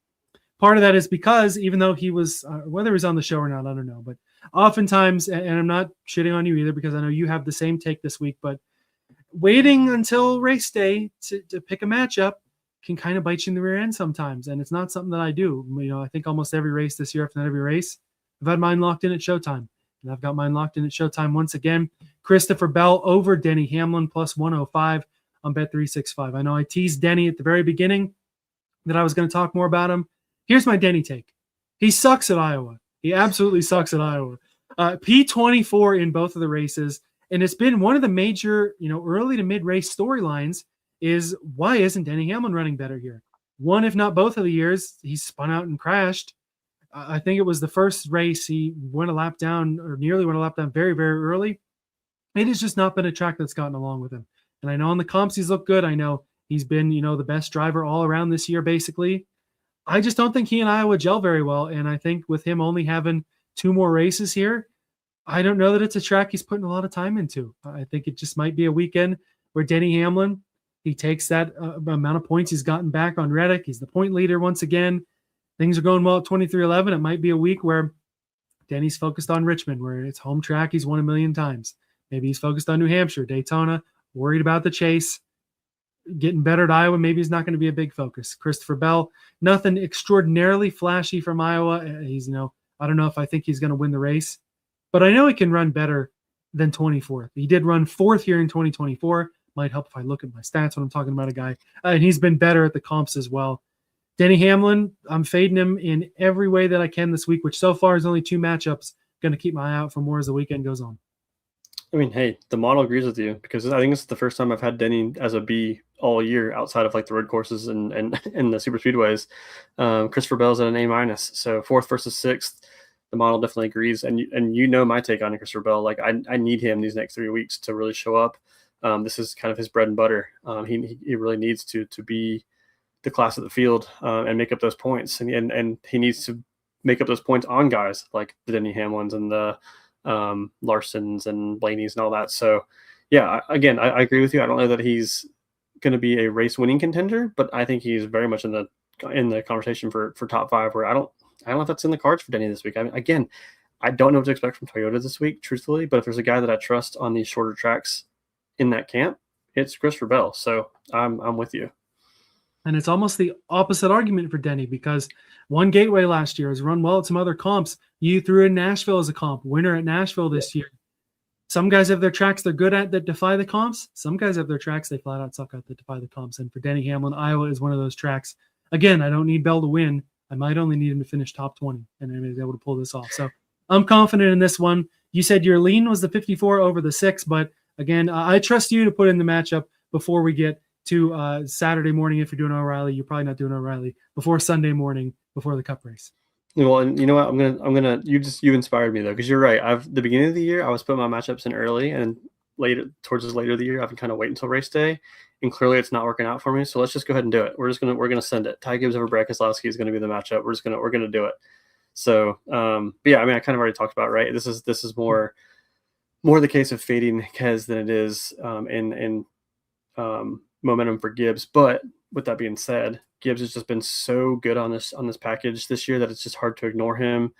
[SPEAKER 1] part of that is because even though he was, whether he's on the show or not, I don't know, but oftentimes, and I'm not shitting on you either because I know you have the same take this week, but waiting until race day to pick a matchup can kind of bite you in the rear end sometimes, and it's not something that I do. You know, I think almost every race this year, if not every race, I've had mine locked in at Showtime, and I've got mine locked in at Showtime once again. Christopher Bell over Denny Hamlin plus 105 on Bet365. I know I teased Denny at the very beginning that I was going to talk more about him. Here's my Denny take. He sucks at Iowa. He absolutely sucks at Iowa. P24 in both of the races, and it's been one of the major, early to mid-race storylines is why isn't Denny Hamlin running better here? One, if not both of the years, he spun out and crashed. I think it was the first race he went a lap down or nearly went a lap down very, very early. It has just not been a track that's gotten along with him. And I know on the comps he's looked good. I know he's been, the best driver all around this year, basically. I just don't think he and Iowa gel very well. And I think with him only having 2 more races here, I don't know that it's a track he's putting a lot of time into. I think it just might be a weekend where Denny Hamlin, he takes that amount of points he's gotten back on Reddick. He's the point leader once again. Things are going well at 23-11. It might be a week where Denny's focused on Richmond, where it's home track he's won a million times. Maybe he's focused on New Hampshire, Daytona, worried about the chase. Getting better at Iowa, maybe he's not going to be a big focus. Christopher Bell, nothing extraordinarily flashy from Iowa. He's, I don't know if I think he's going to win the race, but I know he can run better than 24th. He did run 4th here in 2024. Might help if I look at my stats when I'm talking about a guy. And he's been better at the comps as well. Denny Hamlin, I'm fading him in every way that I can this week, which so far is only 2 matchups. Going to keep my eye out for more as the weekend goes on.
[SPEAKER 3] I mean, hey, the model agrees with you because I think this is the first time I've had Denny as a B all year outside of like the road courses and the super speedways. Christopher Bell's at an A-, so 4th versus 6th. The model definitely agrees, and my take on Christopher Bell. Like I need him these next 3 weeks to really show up. This is kind of his bread and butter. He really needs to be the class of the field and make up those points, and he needs to make up those points on guys like the Denny Hamlins and the Larsons and Blaney's and all that. So yeah, I agree with you. I don't know that he's going to be a race winning contender, but I think he's very much in the conversation for top 5, where I don't know if that's in the cards for Denny this week. I mean, again, I don't know what to expect from Toyota this week, truthfully, but if there's a guy that I trust on these shorter tracks in that camp, it's Christopher Bell. So I'm with you.
[SPEAKER 1] And it's almost the opposite argument for Denny, because won Gateway last year, has run well at some other comps. You threw in Nashville as a comp, winner at Nashville this year. Some guys have their tracks they're good at that defy the comps. Some guys have their tracks they flat out suck at that defy the comps. And for Denny Hamlin, Iowa is one of those tracks. Again, I don't need Bell to win. I might only need him to finish top 20, and then he's able to pull this off. So I'm confident in this one. You said your lean was the 54 over the 6, but again, I trust you to put in the matchup before we get to Saturday morning. If you're doing O'Reilly, you're probably not doing O'Reilly before Sunday morning, before the Cup race.
[SPEAKER 3] Well, and you know what? I'm gonna. You inspired me though, because you're right. The beginning of the year, I was putting my matchups in early, and towards later of the year, I've been kind of waiting until race day, and clearly it's not working out for me. So let's just go ahead and do it. We're gonna send it. Ty Gibbs over Brad Keselowski is gonna be the matchup. We're gonna do it. So, but yeah, I mean, I kind of already talked about, right? This is more the case of fading Kes than it is in momentum for Gibbs. But with that being said, Gibbs has just been so good on this package this year that it's just hard to ignore him.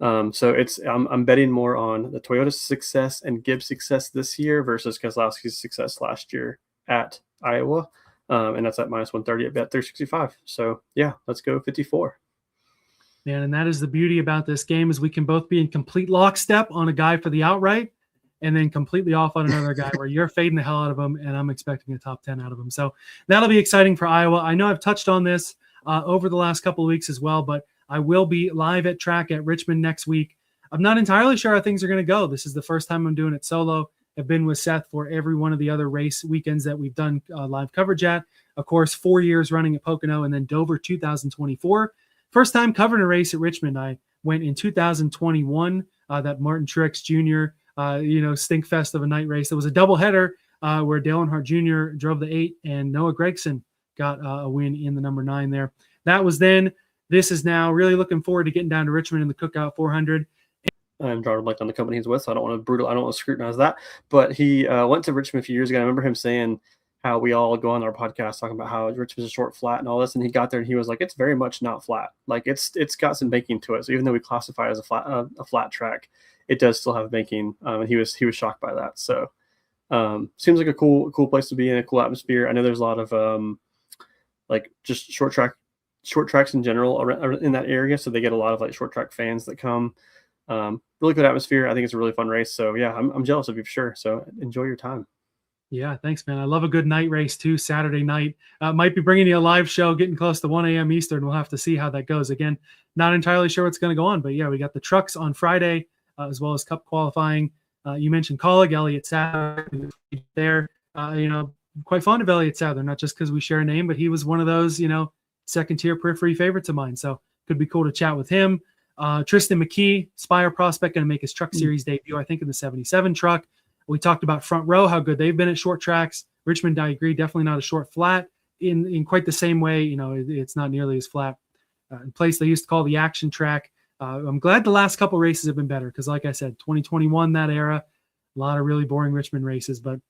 [SPEAKER 3] So I'm betting more on the Toyota success and Gibbs' success this year versus Keselowski's success last year at Iowa, and that's at -130 at Bet365. So yeah, let's go 54.
[SPEAKER 1] Man, and that is the beauty about this game, is we can both be in complete lockstep on a guy for the outright, and then completely off on another guy where you're fading the hell out of him and I'm expecting a top 10 out of him. So that'll be exciting for Iowa. I know I've touched on this over the last couple of weeks as well, but I will be live at track at Richmond next week. I'm not entirely sure how things are going to go. This is the first time I'm doing it solo. I've been with Seth for every one of the other race weekends that we've done live coverage at. Of course, 4 years running at Pocono, and then Dover 2024. First time covering a race at Richmond. I went in 2021, that Martin Truex Jr., stinkfest of a night race. There was a doubleheader where Dale Earnhardt Jr. drove the 8 and Noah Gragson got a win in the number 9 there. That was then. This is now. Really looking forward to getting down to Richmond in the Cookout 400.
[SPEAKER 3] I'm drawing a blank on the company he's with, so I don't want to scrutinize that. But he went to Richmond a few years ago. I remember him saying how we all go on our podcast talking about how Richmond's a short flat and all this, and he got there and he was like, it's very much not flat. Like it's got some banking to it. So even though we classify it as a flat track, it does still have banking. And he was shocked by that. So seems like a cool place to be in, a cool atmosphere. I know there's a lot of like just short tracks in general in that area, so they get a lot of like short track fans that come. Really good atmosphere. I think it's a really fun race. So yeah, I'm jealous of you for sure. So enjoy your time.
[SPEAKER 1] Yeah, thanks, man. I love a good night race too. Saturday night. Might be bringing you a live show getting close to 1 a.m. Eastern. We'll have to see how that goes. Again, not entirely sure what's going to go on, but yeah, we got the trucks on Friday as well as Cup qualifying. You mentioned colleague Elliot Sather there. Quite fond of Elliot Sather, not just because we share a name, but he was one of those, second tier periphery favorites of mine. So could be cool to chat with him. Tristan McKee, Spire prospect, going to make his Truck Series debut, I think, in the 77 truck. We talked about Front Row, how good they've been at short tracks. Richmond, I agree, definitely not a short flat in quite the same way. It's not nearly as flat. In place they used to call the action track. I'm glad the last couple races have been better because, like I said, 2021, that era, a lot of really boring Richmond races. But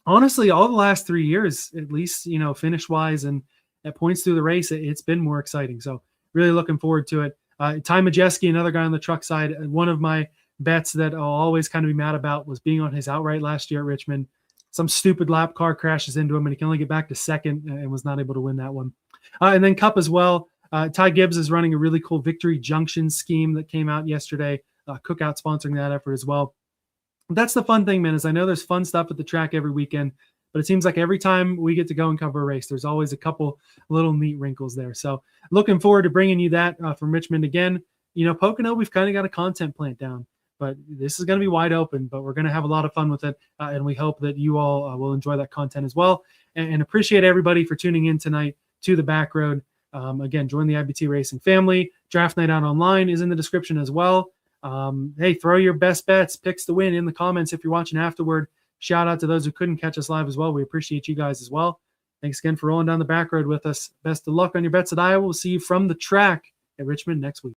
[SPEAKER 1] honestly, all the last 3 years, at least, finish-wise and at points through the race, it's been more exciting. So really looking forward to it. Ty Majeski, another guy on the truck side, one of my bets that I'll always kind of be mad about was being on his outright last year at Richmond. Some stupid lap car crashes into him, and he can only get back to second and was not able to win that one. And then Cup as well. Ty Gibbs is running a really cool Victory Junction scheme that came out yesterday. Cookout sponsoring that effort as well. That's the fun thing, man, is I know there's fun stuff at the track every weekend, but it seems like every time we get to go and cover a race, there's always a couple little neat wrinkles there. So looking forward to bringing you that from Richmond again. Pocono, we've kind of got a content plant down, but this is going to be wide open, but we're going to have a lot of fun with it. And we hope that you all will enjoy that content as well, and appreciate everybody for tuning in tonight to the Backroad. Again, join the IBT Racing family. Draft Night Out Online is in the description as well. Hey, throw your best bets, picks to win in the comments if you're watching afterward. Shout out to those who couldn't catch us live as well. We appreciate you guys as well. Thanks again for rolling down the Backroad with us. Best of luck on your bets at Iowa. We'll see you from the track at Richmond next week.